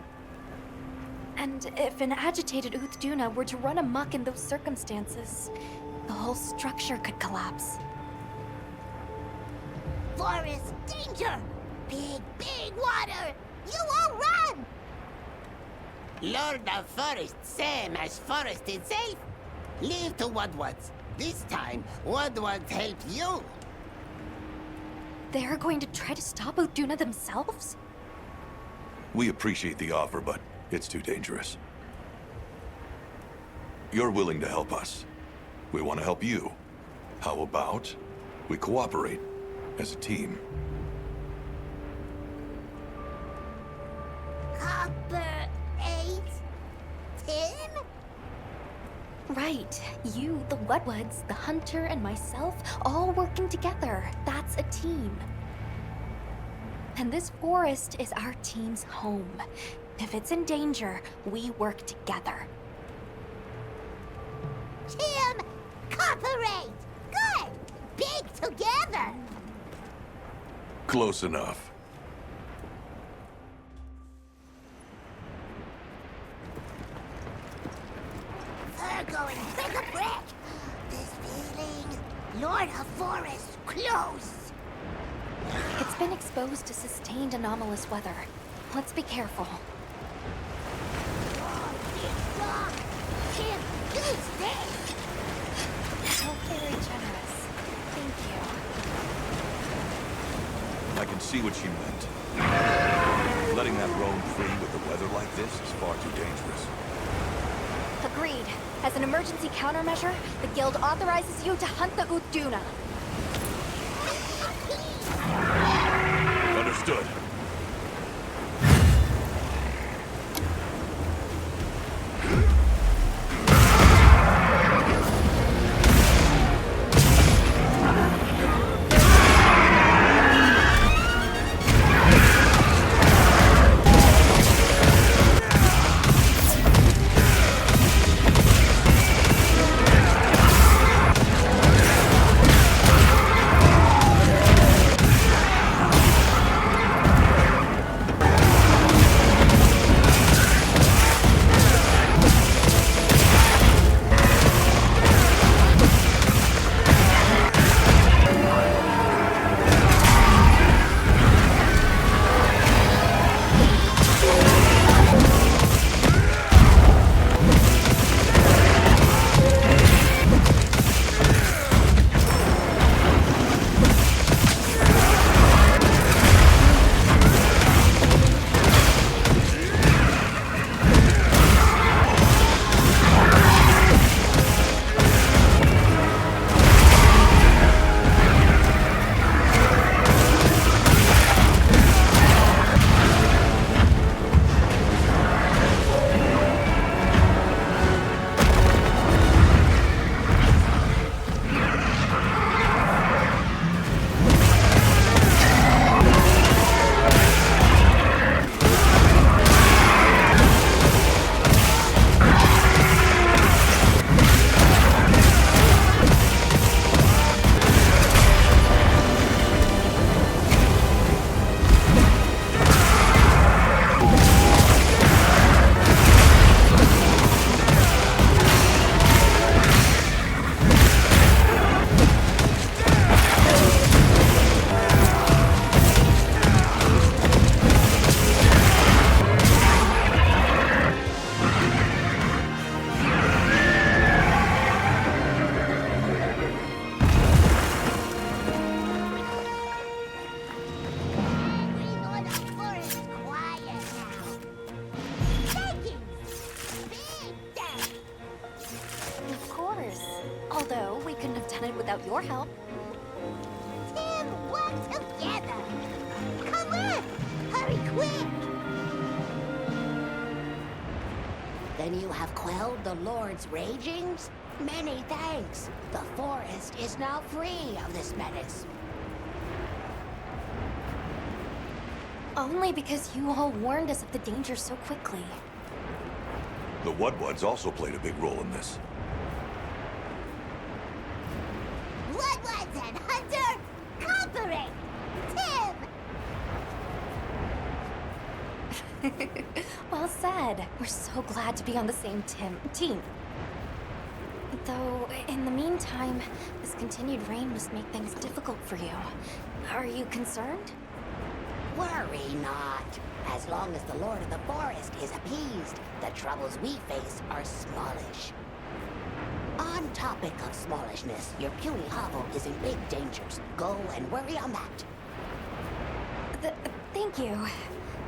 And if an agitated Uthduna were to run amok in those circumstances, the whole structure could collapse. Forest danger! Big water! You all run! Lord of Forest, same as Forest itself. Leave to Wetwoods. This time, Wetwoods help you. They're going to try to stop Uthduna themselves? We appreciate the offer, but it's too dangerous. You're willing to help us. We want to help you. How about we cooperate as a team? Copper 8? 10? Right. You, the Wetwoods, the Hunter, and myself, all working together. That's a team. And this forest is our team's home. If it's in danger, we work together. Team Cooperate! Good! Big together! Close enough. We're going brick-a-brick! This feeling... Lord of Forest, close! It's been exposed to sustained anomalous weather. Let's be careful. Tim, use this! How very generous. Thank you. I can see what she meant. Letting that roam free with the weather like this is far too dangerous. Agreed. As an emergency countermeasure, the Guild authorizes you to hunt the Uthduna. Understood. without your help. Tim, work together! Come on! Hurry quick! Then you have quelled the Lord's ragings? Many thanks. The forest is now free of this menace. Only because you all warned us of the danger so quickly. The Wudwuds also played a big role in this. Wudwuds and Hunter, cooperate! Tim! Well said. We're so glad to be on the same team. Though, in the meantime, this continued rain must make things difficult for you. Are you concerned? Worry not. As long as the Lord of the Forest is appeased, the troubles we face are smallish. On topic of smallishness, your puny hovel is in big dangers. Go and worry on that. Thank you.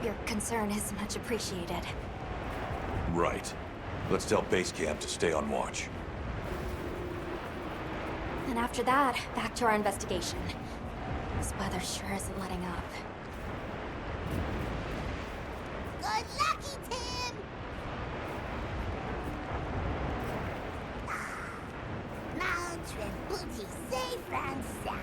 Your concern is much appreciated. Right. Let's tell base camp to stay on watch. And after that, back to our investigation. This weather sure isn't letting up. Good lucky, Tim! Mount and booty safe and sound.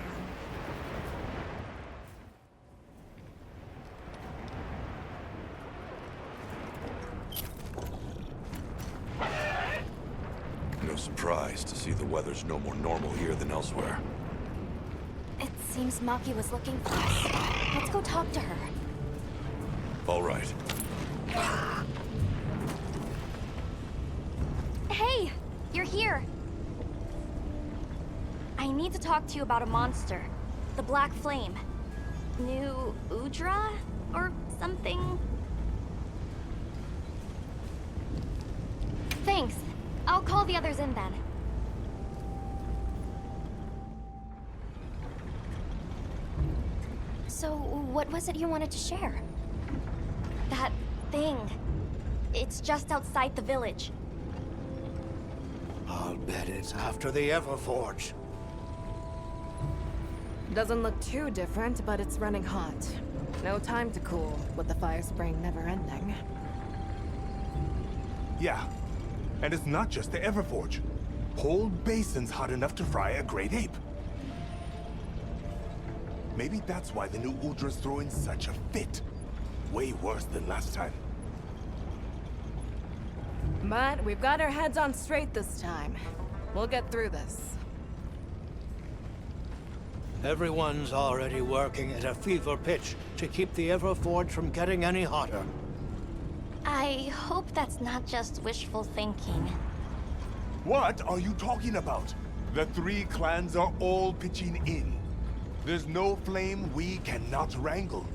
No surprise to see the weather's no more normal here than elsewhere. It seems Maki was looking for us. Let's go talk to her. All right. Hey! You're here! I need to talk to you about a monster. The Black Flame. New Udra? Or something? Thanks. I'll call the others in then. So, what was it you wanted to share? That thing. It's just outside the village. I'll bet it's after the Everforge. Doesn't look too different, but it's running hot. No time to cool, with the fire spring never ending. Yeah, and it's not just the Everforge. Whole basin's hot enough to fry a great ape. Maybe that's why the new Udra's throwing such a fit. Way worse than last time. But we've got our heads on straight this time. We'll get through this. Everyone's already working at a fever pitch to keep the Everforge from getting any hotter. I hope that's not just wishful thinking. What are you talking about? The three clans are all pitching in. There's no flame we cannot wrangle.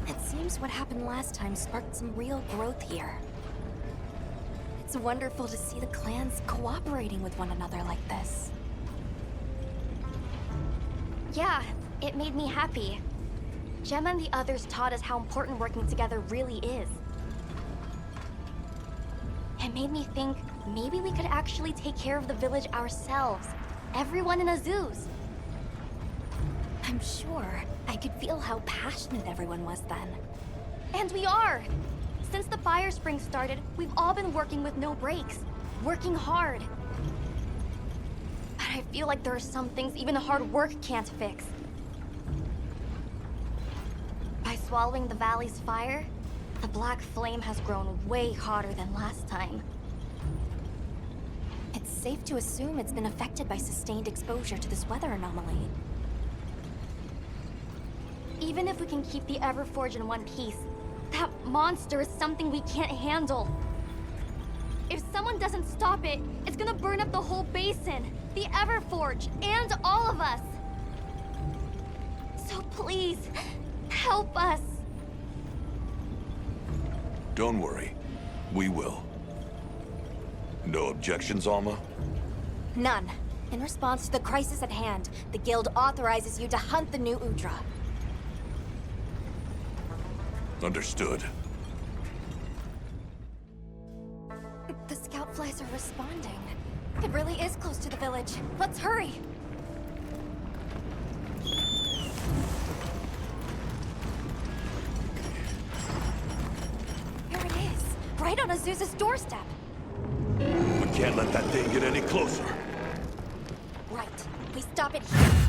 It seems what happened last time sparked some real growth here. It's wonderful to see the clans cooperating with one another like this. Yeah, it made me happy. Gemma and the others taught us how important working together really is. It made me think maybe we could actually take care of the village ourselves. Everyone in Azuz. I'm sure I could feel how passionate everyone was then. And we are! Since the fire spring started, we've all been working with no breaks. Working hard. But I feel like there are some things even hard work can't fix. By swallowing the valley's fire, the Black Flame has grown way hotter than last time. It's safe to assume it's been affected by sustained exposure to this weather anomaly. Even if we can keep the Everforge in one piece, that monster is something we can't handle. If someone doesn't stop it, it's gonna burn up the whole basin, the Everforge, and all of us. So please, help us. Don't worry. We will. No objections, Alma? None. In response to the crisis at hand, the Guild authorizes you to hunt the new Udra. Understood. The scout flight fireflies are responding. It really is close to the village. Let's hurry! Here it is, right on Azuz's doorstep. We can't let that thing get any closer. Right, we stop it here.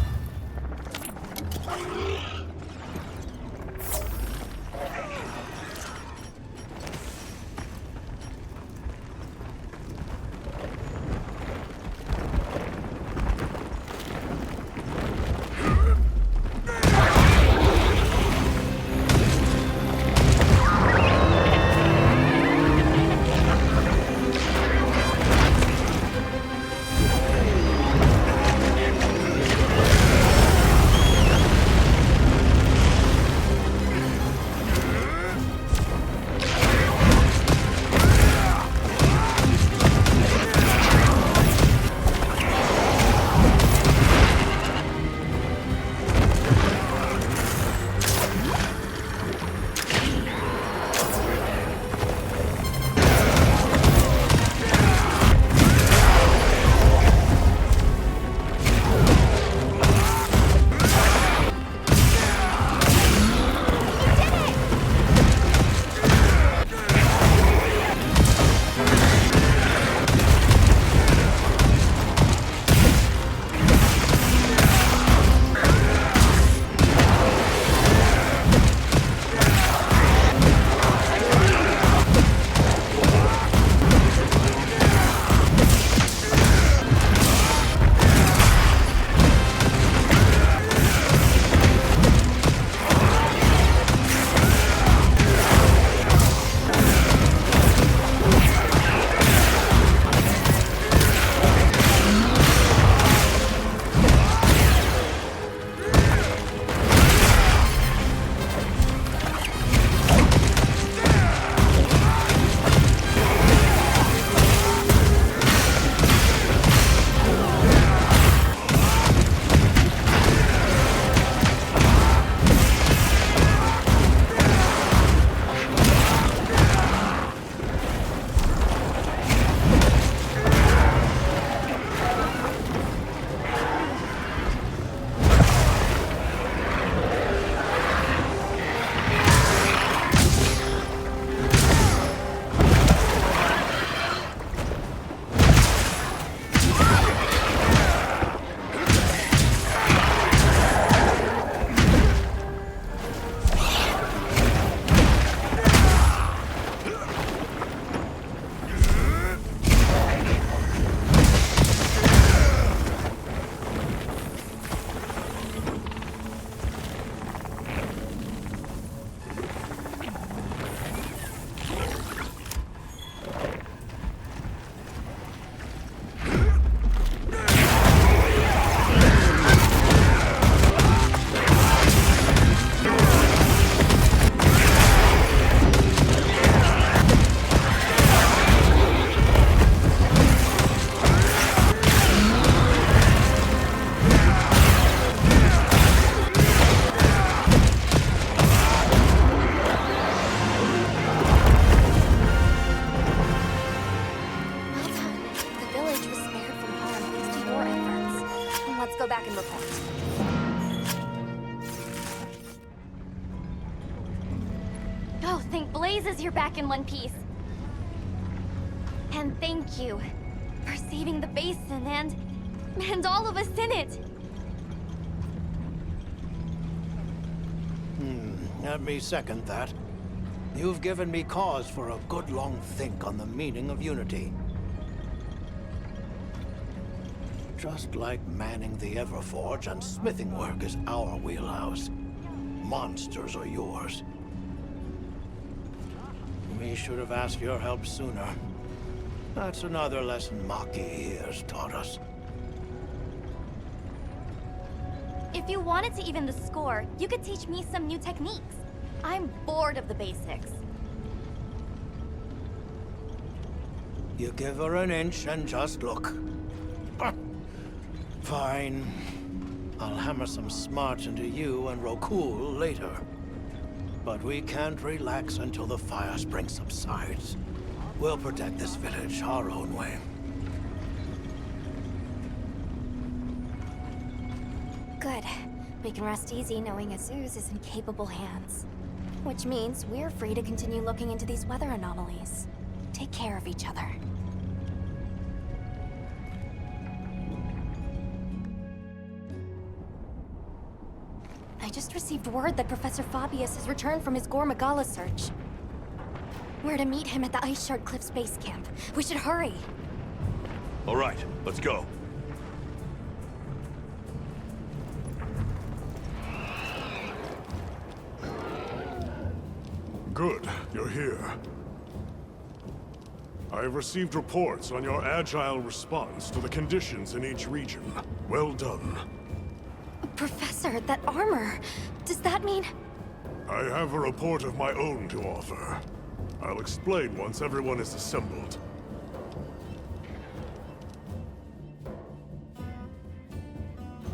back and report. Oh, thank blazes you're back in one piece. And thank you for saving the basin and all of us in it. Let me second that. You've given me cause for a good long think on the meaning of unity. Just like manning the Everforge and smithing work is our wheelhouse, monsters are yours. We should have asked your help sooner. That's another lesson Maki has taught us. If you wanted to even the score, you could teach me some new techniques. I'm bored of the basics. You give her an inch and just look. Fine. I'll hammer some smarts into you and Rokul later. But we can't relax until the fire spring subsides. We'll protect this village our own way. Good. We can rest easy knowing Azuz is in capable hands. Which means we're free to continue looking into these weather anomalies. Take care of each other. I just received word that Professor Fabius has returned from his Gore Magala search. We're to meet him at the Ice Shard Cliffs base camp. We should hurry. All right, let's go. Good, you're here. I've received reports on your agile response to the conditions in each region. Well done. Professor, that armor... Does that mean... I have a report of my own to offer. I'll explain once everyone is assembled.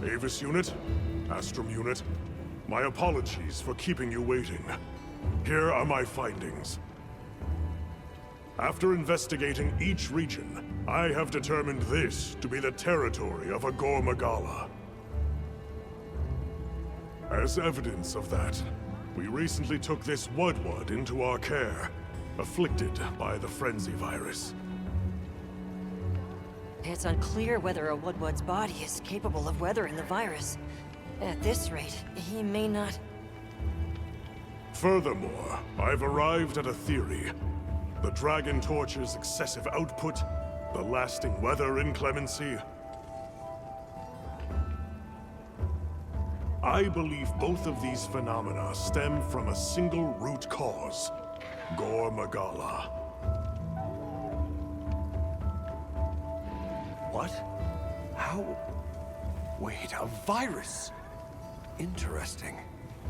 Avis Unit, Astrum Unit, my apologies for keeping you waiting. Here are my findings. After investigating each region, I have determined this to be the territory of a Gore Magala. As evidence of that, we recently took this Wudwud into our care, afflicted by the Frenzy virus. It's unclear whether a Wudwud's body is capable of weathering the virus. At this rate, he may not... Furthermore, I've arrived at a theory. The Dragon Torch's excessive output, the lasting weather inclemency. I believe both of these phenomena stem from a single root cause, Gore Magala. What? How? Wait, a virus? Interesting.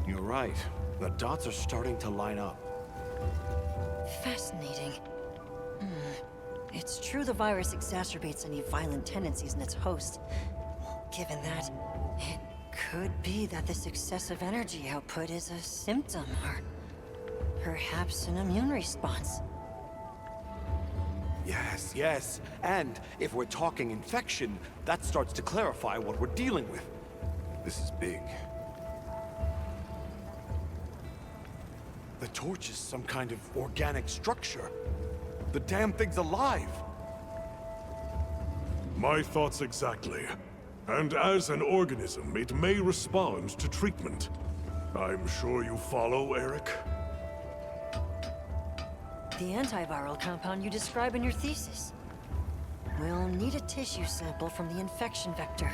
You're right. The dots are starting to line up. Fascinating. It's true the virus exacerbates any violent tendencies in its host. Given that, it could be that this excessive energy output is a symptom, or perhaps an immune response. Yes, yes. And if we're talking infection, that starts to clarify what we're dealing with. This is big. The torch is some kind of organic structure. The damn thing's alive! My thoughts exactly. And as an organism, it may respond to treatment. I'm sure you follow, Eric? The antiviral compound you describe in your thesis. We'll need a tissue sample from the infection vector.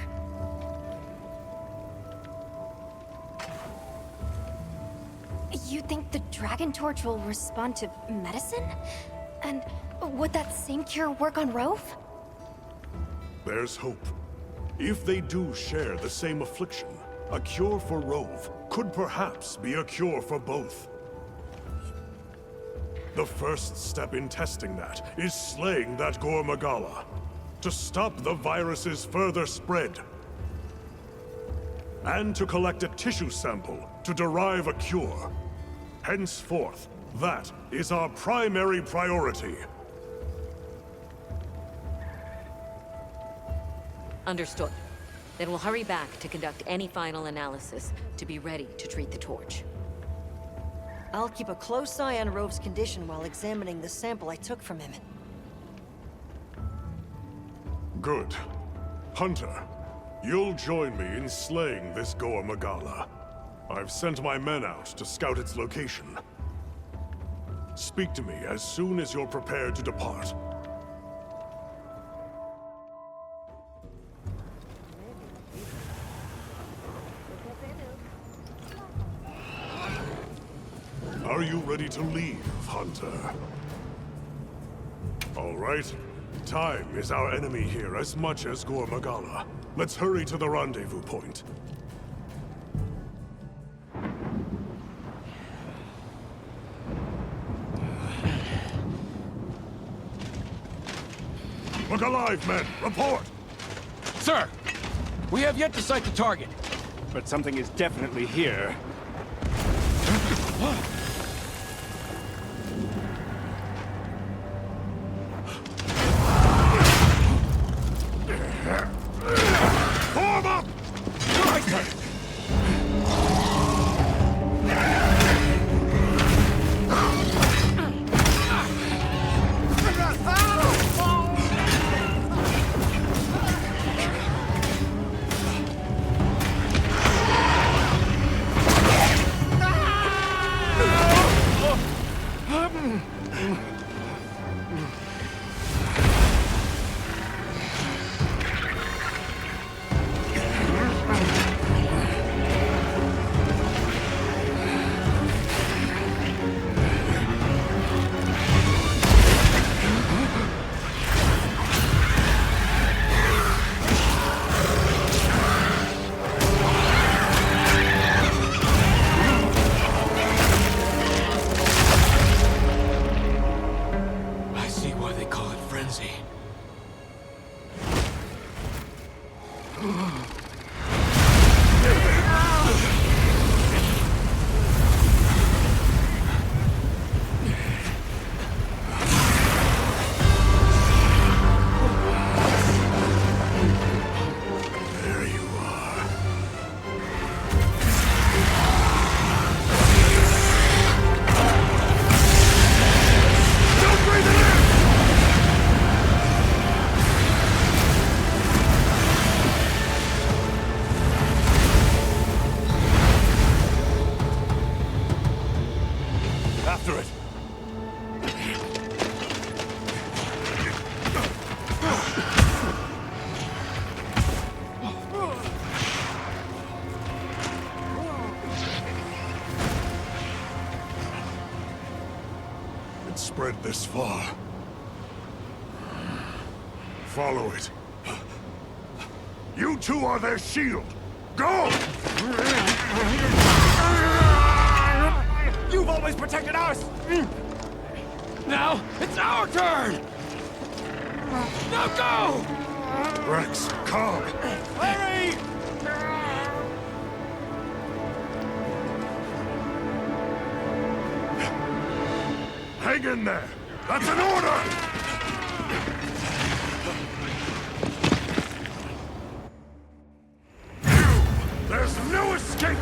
You think the Dragon Torch will respond to medicine? And would that same cure work on Rove? There's hope. If they do share the same affliction, a cure for Rove could perhaps be a cure for both. The first step in testing that is slaying that Gore Magala, to stop the virus's further spread. And to collect a tissue sample to derive a cure. Henceforth, that is our primary priority. Understood. Then we'll hurry back to conduct any final analysis to be ready to treat the torch. I'll keep a close eye on Rove's condition while examining the sample I took from him. Good. Hunter, you'll join me in slaying this Gore Magala. I've sent my men out to scout its location. Speak to me as soon as you're prepared to depart. Are you ready to leave, Hunter? All right. Time is our enemy here as much as Gore Magala. Let's hurry to the rendezvous point. Look alive, men! Report! Sir! We have yet to sight the target. But something is definitely here. After it. It's spread this far. Follow it. You two are their shield. Go! You've always protected us! Now, it's our turn! Now go! Rex, calm. Larry! Hang in there! That's an order! There's no escape!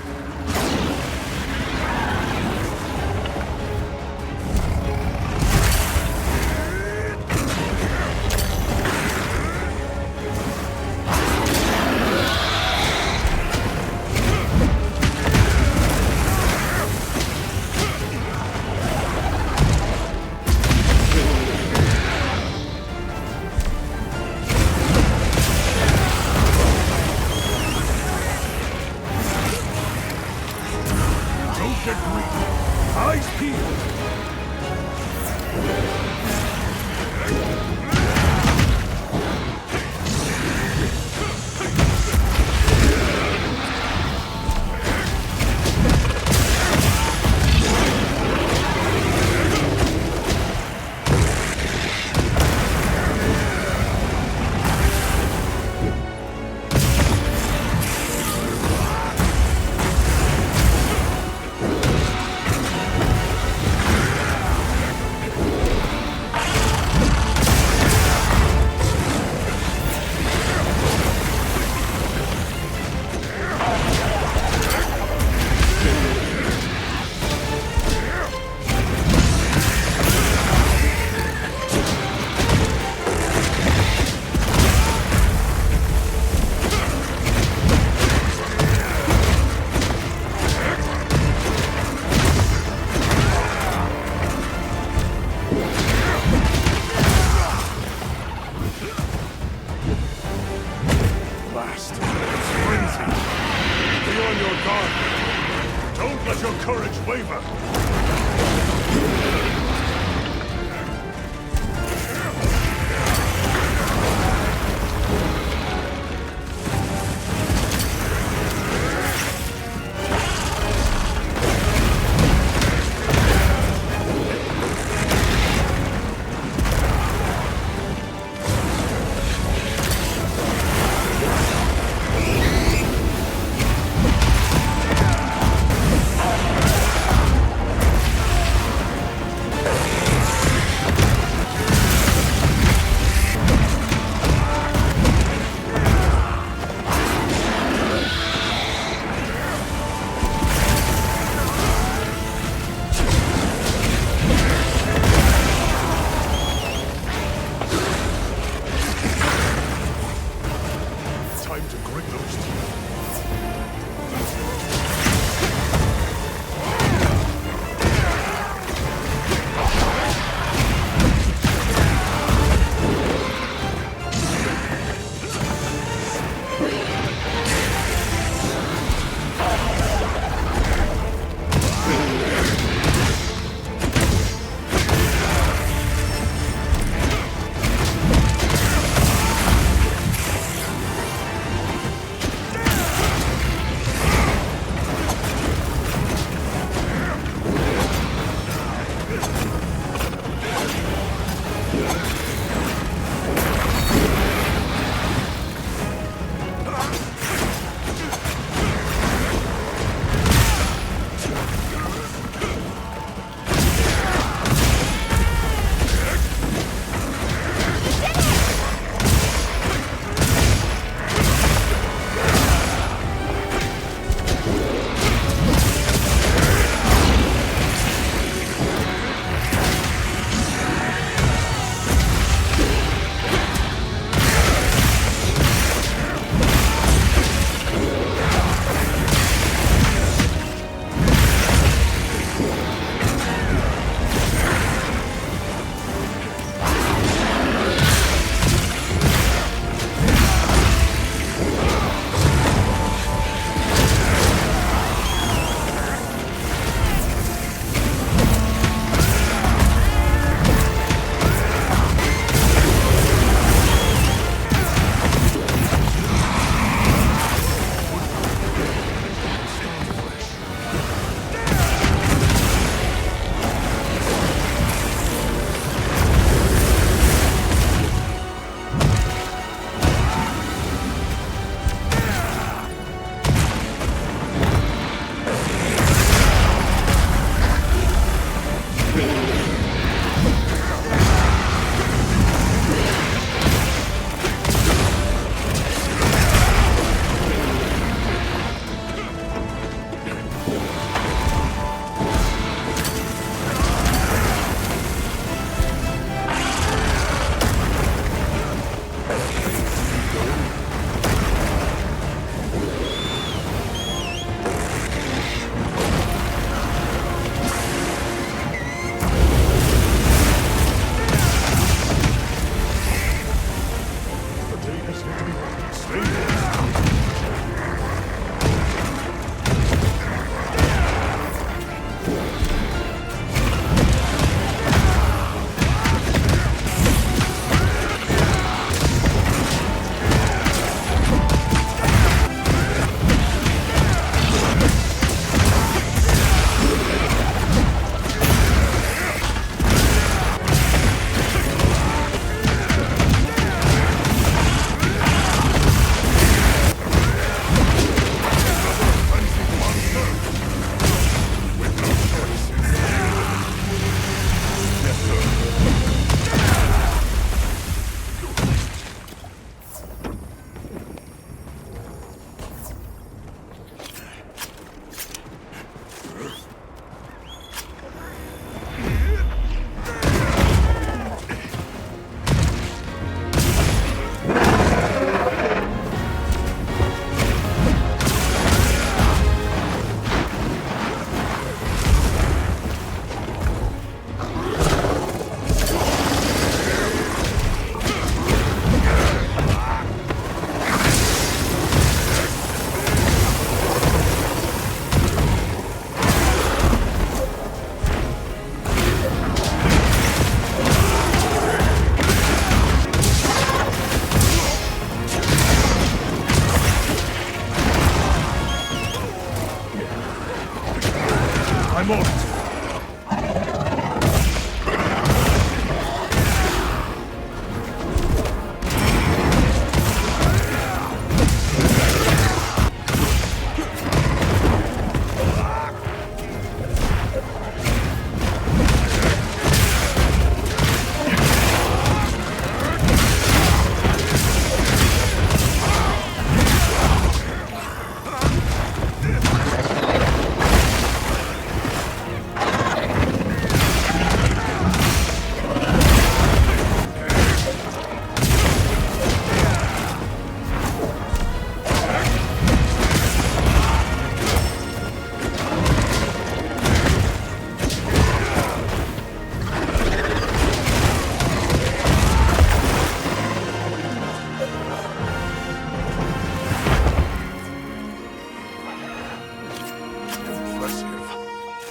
I'm on it.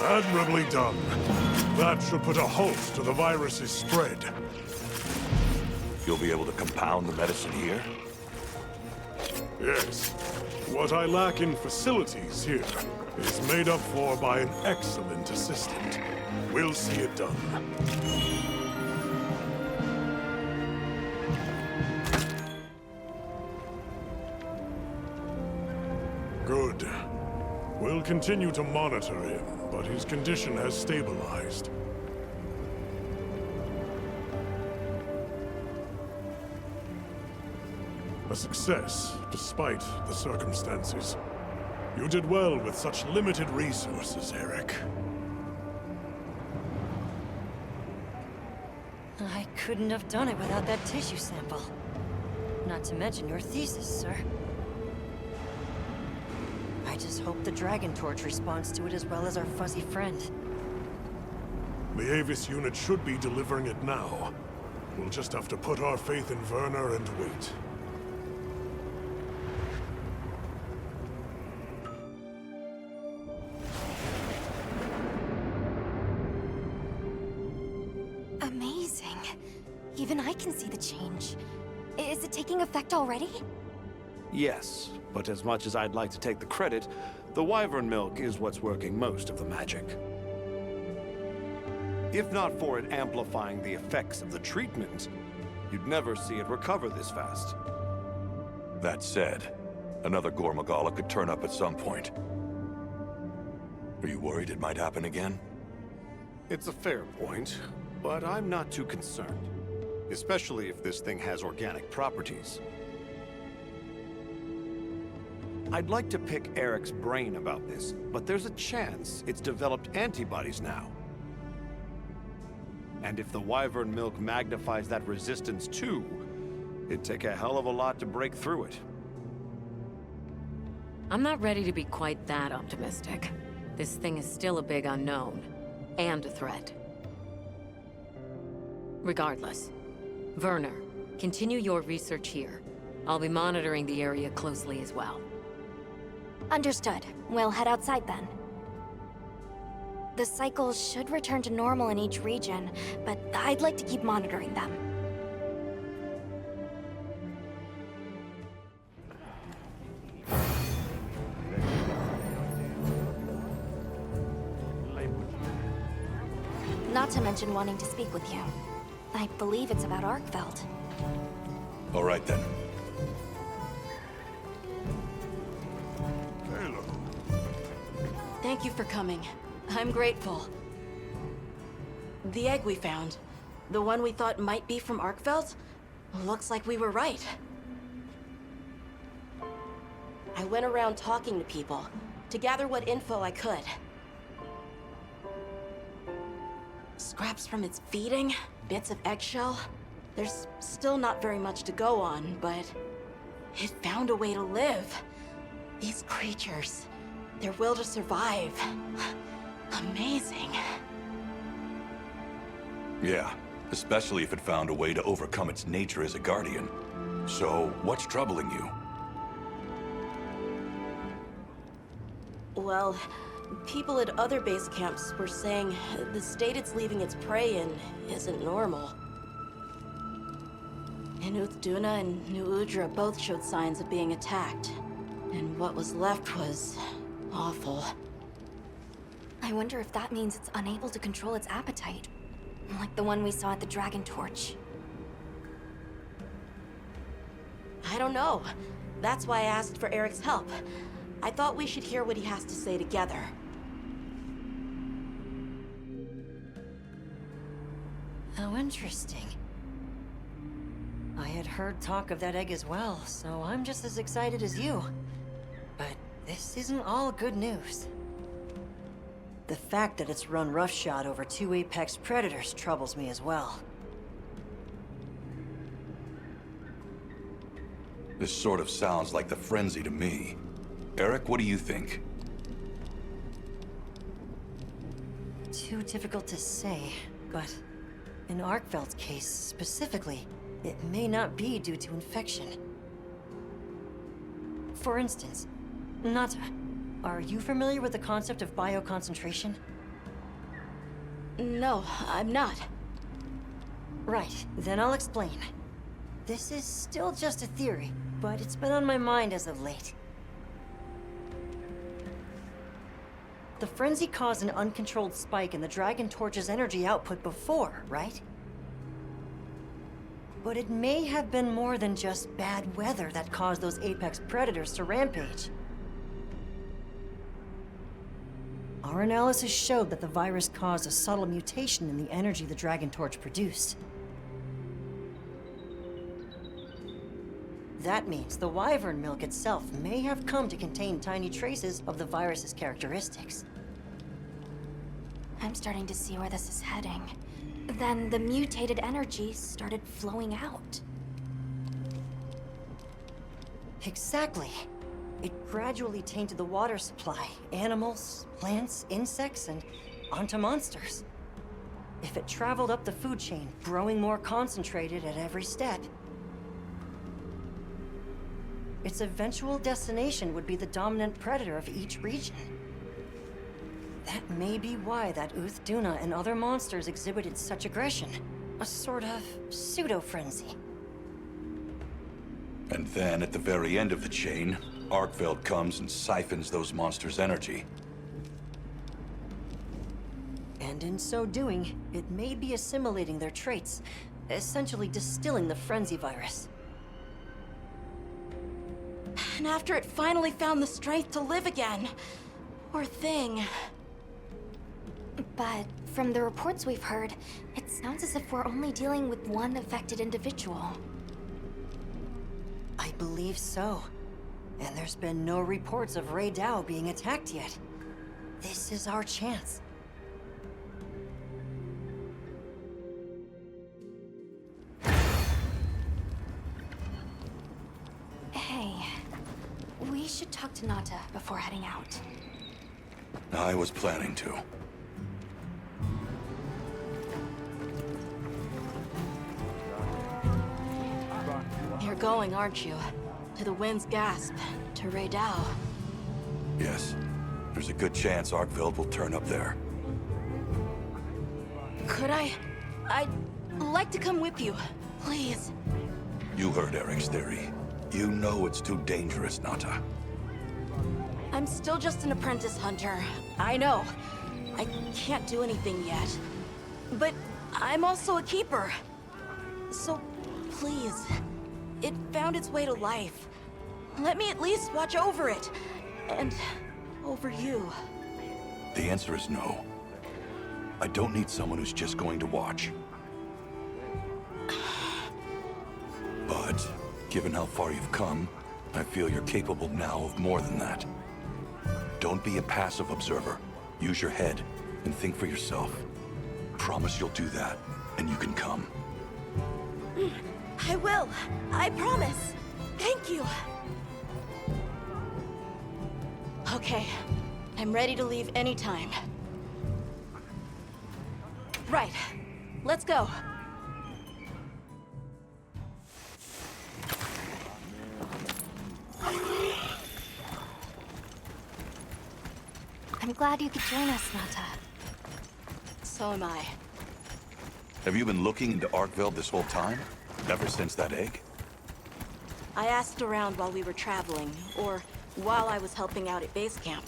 Admirably done. That should put a halt to the virus's spread. You'll be able to compound the medicine here? Yes. What I lack in facilities here is made up for by an excellent assistant. We'll see it done. Good. We'll continue to monitor him, but his condition has stabilized. A success, despite the circumstances. You did well with such limited resources, Eric. I couldn't have done it without that tissue sample. Not to mention your thesis, sir. I just hope the Dragon Torch responds to it as well as our fuzzy friend. The Avis unit should be delivering it now. We'll just have to put our faith in Werner and wait. Amazing. Even I can see the change. Is it taking effect already? Yes, but as much as I'd like to take the credit, the wyvern milk is what's working most of the magic. If not for it amplifying the effects of the treatment, you'd never see it recover this fast. That said, another Gormagala could turn up at some point. Are you worried it might happen again? It's a fair point, but I'm not too concerned. Especially if this thing has organic properties. I'd like to pick Eric's brain about this, but there's a chance it's developed antibodies now. And if the wyvern milk magnifies that resistance too, it'd take a hell of a lot to break through it. I'm not ready to be quite that optimistic. This thing is still a big unknown, and a threat. Regardless, Werner, continue your research here. I'll be monitoring the area closely as well. Understood. We'll head outside then. The cycles should return to normal in each region, but I'd like to keep monitoring them. Not to mention wanting to speak with you. I believe it's about Arkveld. All right then. Thank you for coming. I'm grateful. The egg we found, the one we thought might be from Arkveld, looks like we were right. I went around talking to people to gather what info I could. Scraps from its feeding, bits of eggshell. There's still not very much to go on, but it found a way to live. These creatures, their will to survive. Amazing. Yeah, especially if it found a way to overcome its nature as a guardian. So, what's troubling you? Well, people at other base camps were saying the state it's leaving its prey in isn't normal. Duna and New Udra both showed signs of being attacked. And what was left was awful. I wonder if that means it's unable to control its appetite. Like the one we saw at the Dragon Torch. I don't know. That's why I asked for Eric's help. I thought we should hear what he has to say together. How interesting. I had heard talk of that egg as well, so I'm just as excited as you. But this isn't all good news. The fact that it's run roughshod over 2 apex predators troubles me as well. This sort of sounds like the frenzy to me. Eric, what do you think? Too difficult to say, but in Arkveld's case specifically, it may not be due to infection. For instance, Nata, are you familiar with the concept of bioconcentration? No, I'm not. Right, then I'll explain. This is still just a theory, but it's been on my mind as of late. The frenzy caused an uncontrolled spike in the Dragon Torch's energy output before, right? But it may have been more than just bad weather that caused those apex predators to rampage. Our analysis showed that the virus caused a subtle mutation in the energy the Dragon Torch produced. That means the wyvern milk itself may have come to contain tiny traces of the virus's characteristics. I'm starting to see where this is heading. Then the mutated energy started flowing out. Exactly. It gradually tainted the water supply, animals, plants, insects, and onto monsters. If it traveled up the food chain, growing more concentrated at every step, its eventual destination would be the dominant predator of each region. That may be why that Duna and other monsters exhibited such aggression. A sort of pseudo-frenzy. And then, at the very end of the chain, Arkveld comes and siphons those monsters' energy. And in so doing, it may be assimilating their traits, essentially distilling the frenzy virus. And after it finally found the strength to live again, poor thing. But From the reports we've heard, it sounds as if we're only dealing with one affected individual. I believe so. And there's been no reports of Rey Dao being attacked yet. This is our chance. Hey, we should talk to Nata before heading out. I was planning to. You're going, aren't you? To the Wind's Gasp, to Rey Dao. Yes. There's a good chance Arkveld will turn up there. Could I? I'd like to come with you, please. You heard Eric's theory. You know it's too dangerous, Nata. I'm still just an apprentice hunter. I know. I can't do anything yet. But I'm also a keeper. So, please. It found its way to life. Let me at least watch over it. And over you. The answer is no. I don't need someone who's just going to watch. But, given how far you've come, I feel you're capable now of more than that. Don't be a passive observer. Use your head and think for yourself. Promise you'll do that, and you can come. I will. I promise. Thank you. Okay. I'm ready to leave anytime. Right. Let's go. I'm glad you could join us, Nata. So am I. Have you been looking into Arkveld this whole time? Ever since that egg? I asked around while we were traveling, or while I was helping out at base camp.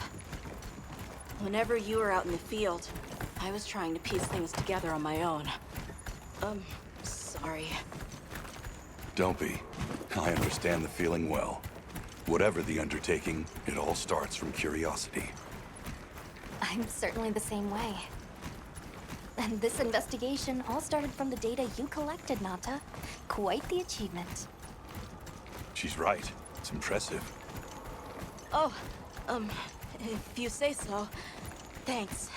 Whenever you were out in the field, I was trying to piece things together on my own. Sorry. Don't be. I understand the feeling well. Whatever the undertaking, it all starts from curiosity. I'm certainly the same way. And this investigation all started from the data you collected, Nata. Quite the achievement. She's right. It's impressive. Oh, if you say so. Thanks.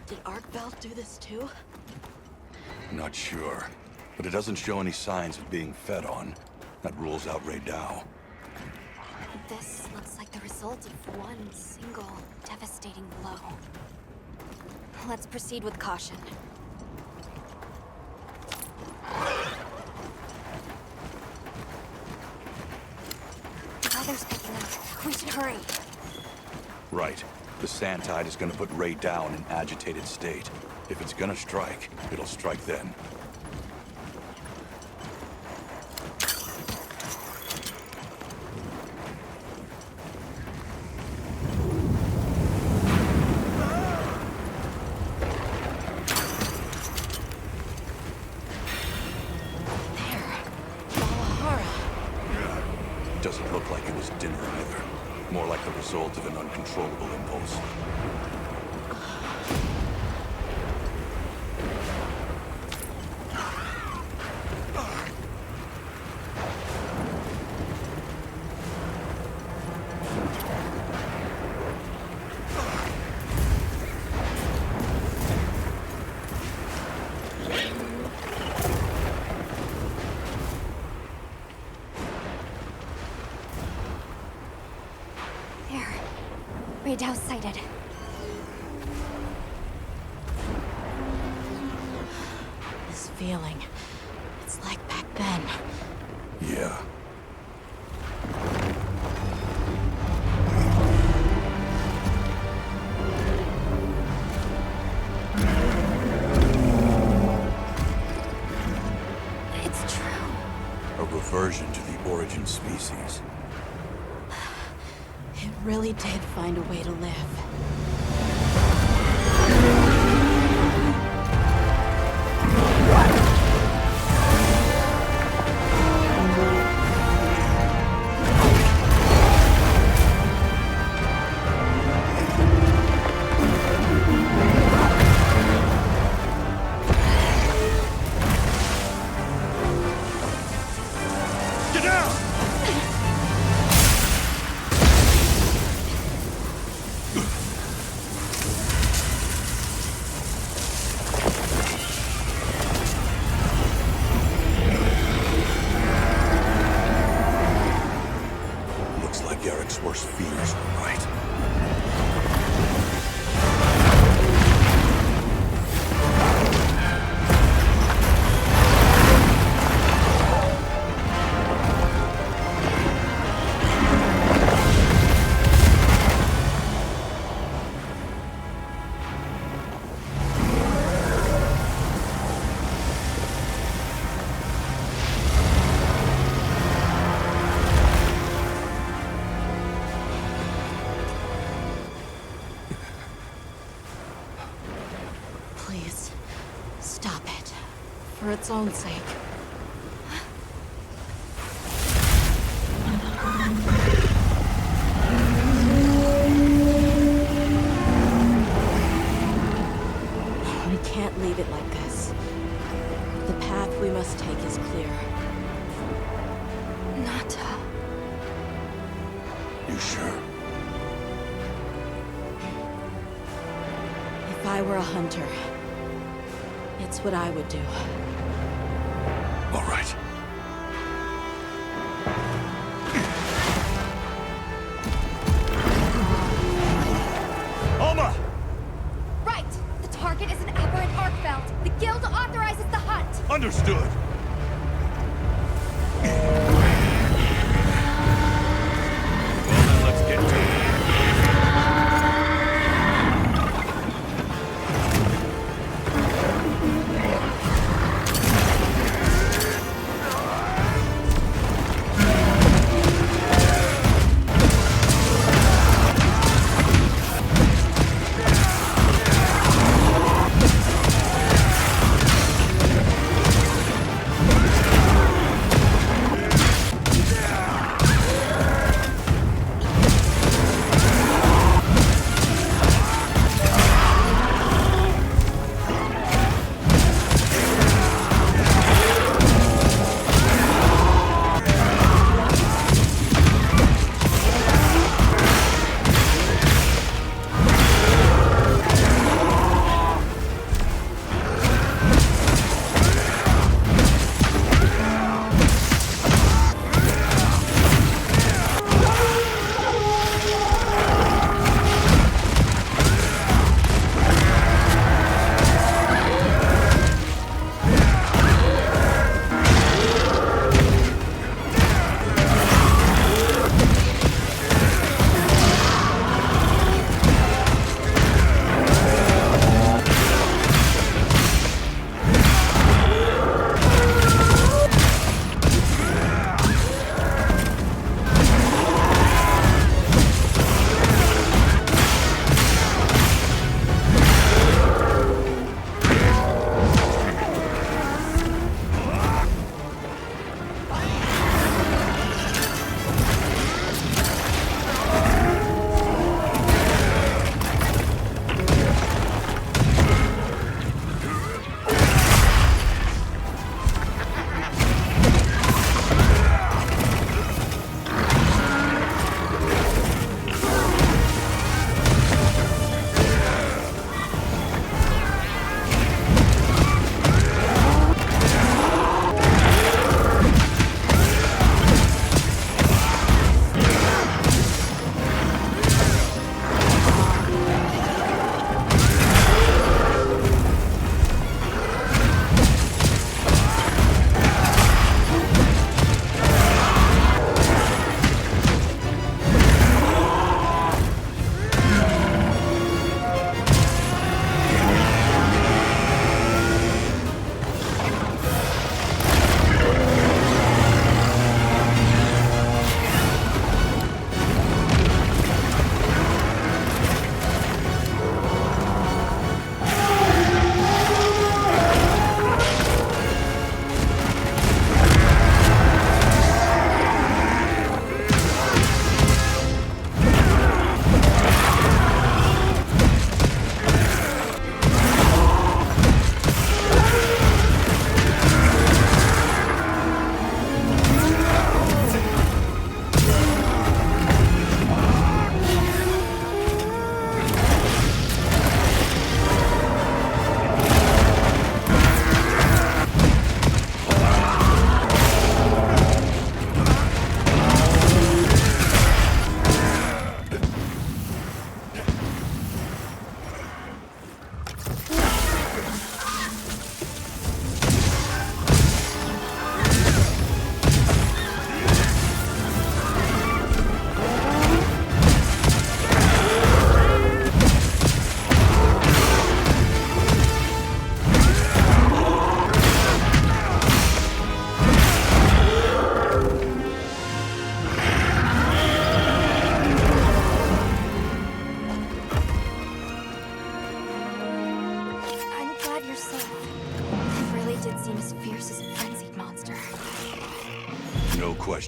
Did Arkveld do this too? Not sure. But it doesn't show any signs of being fed on. That rules out Rey Dao. This looks like the result of one single devastating blow. Let's proceed with caution. The weather's picking up. We should hurry. Right. The sand tide is gonna put Rey Dao in an agitated state. If it's gonna strike, it'll strike then. Doesn't look like it was dinner either. More like the result of an uncontrollable impulse. Rey Dao sighted. This feeling, it's like back then. Yeah. It's true. A reversion to the origin species. It really did find a way to live. Garrick's worst fears were right. Please, stop it. For its own sake. We can't leave it like this. The path we must take is clear. Nata. You sure? If I were a hunter, it's what I would do. All right. Alma! Right! The target is an aberrant arc belt. The guild authorizes the hunt. Understood. Well, then let's get to it.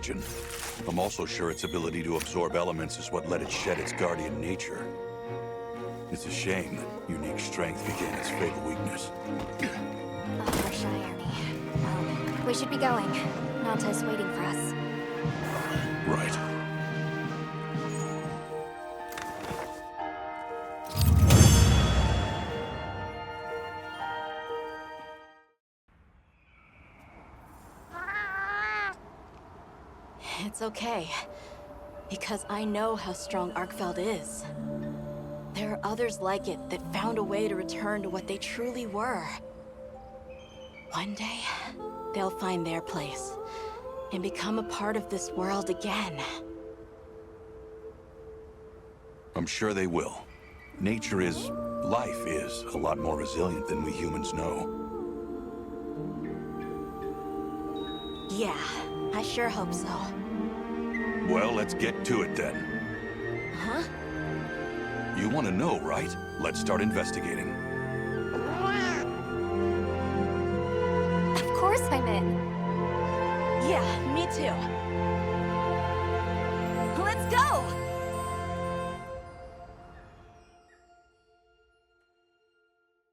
imagine. I'm also sure its ability to absorb elements is what let it shed its guardian nature. It's a shame that unique strength became its fatal weakness. Harsh irony. Well, we should be going. Nanta's waiting for us. Right. It's okay. Because I know how strong Arkfeld is. There are others like it that found a way to return to what they truly were. One day, they'll find their place and become a part of this world again. I'm sure they will. Nature is, life is, a lot more resilient than we humans know. Yeah, I sure hope so. Well, let's get to it then. Huh? You want to know, right? Let's start investigating. Of course I'm in. Yeah, me too. Let's go!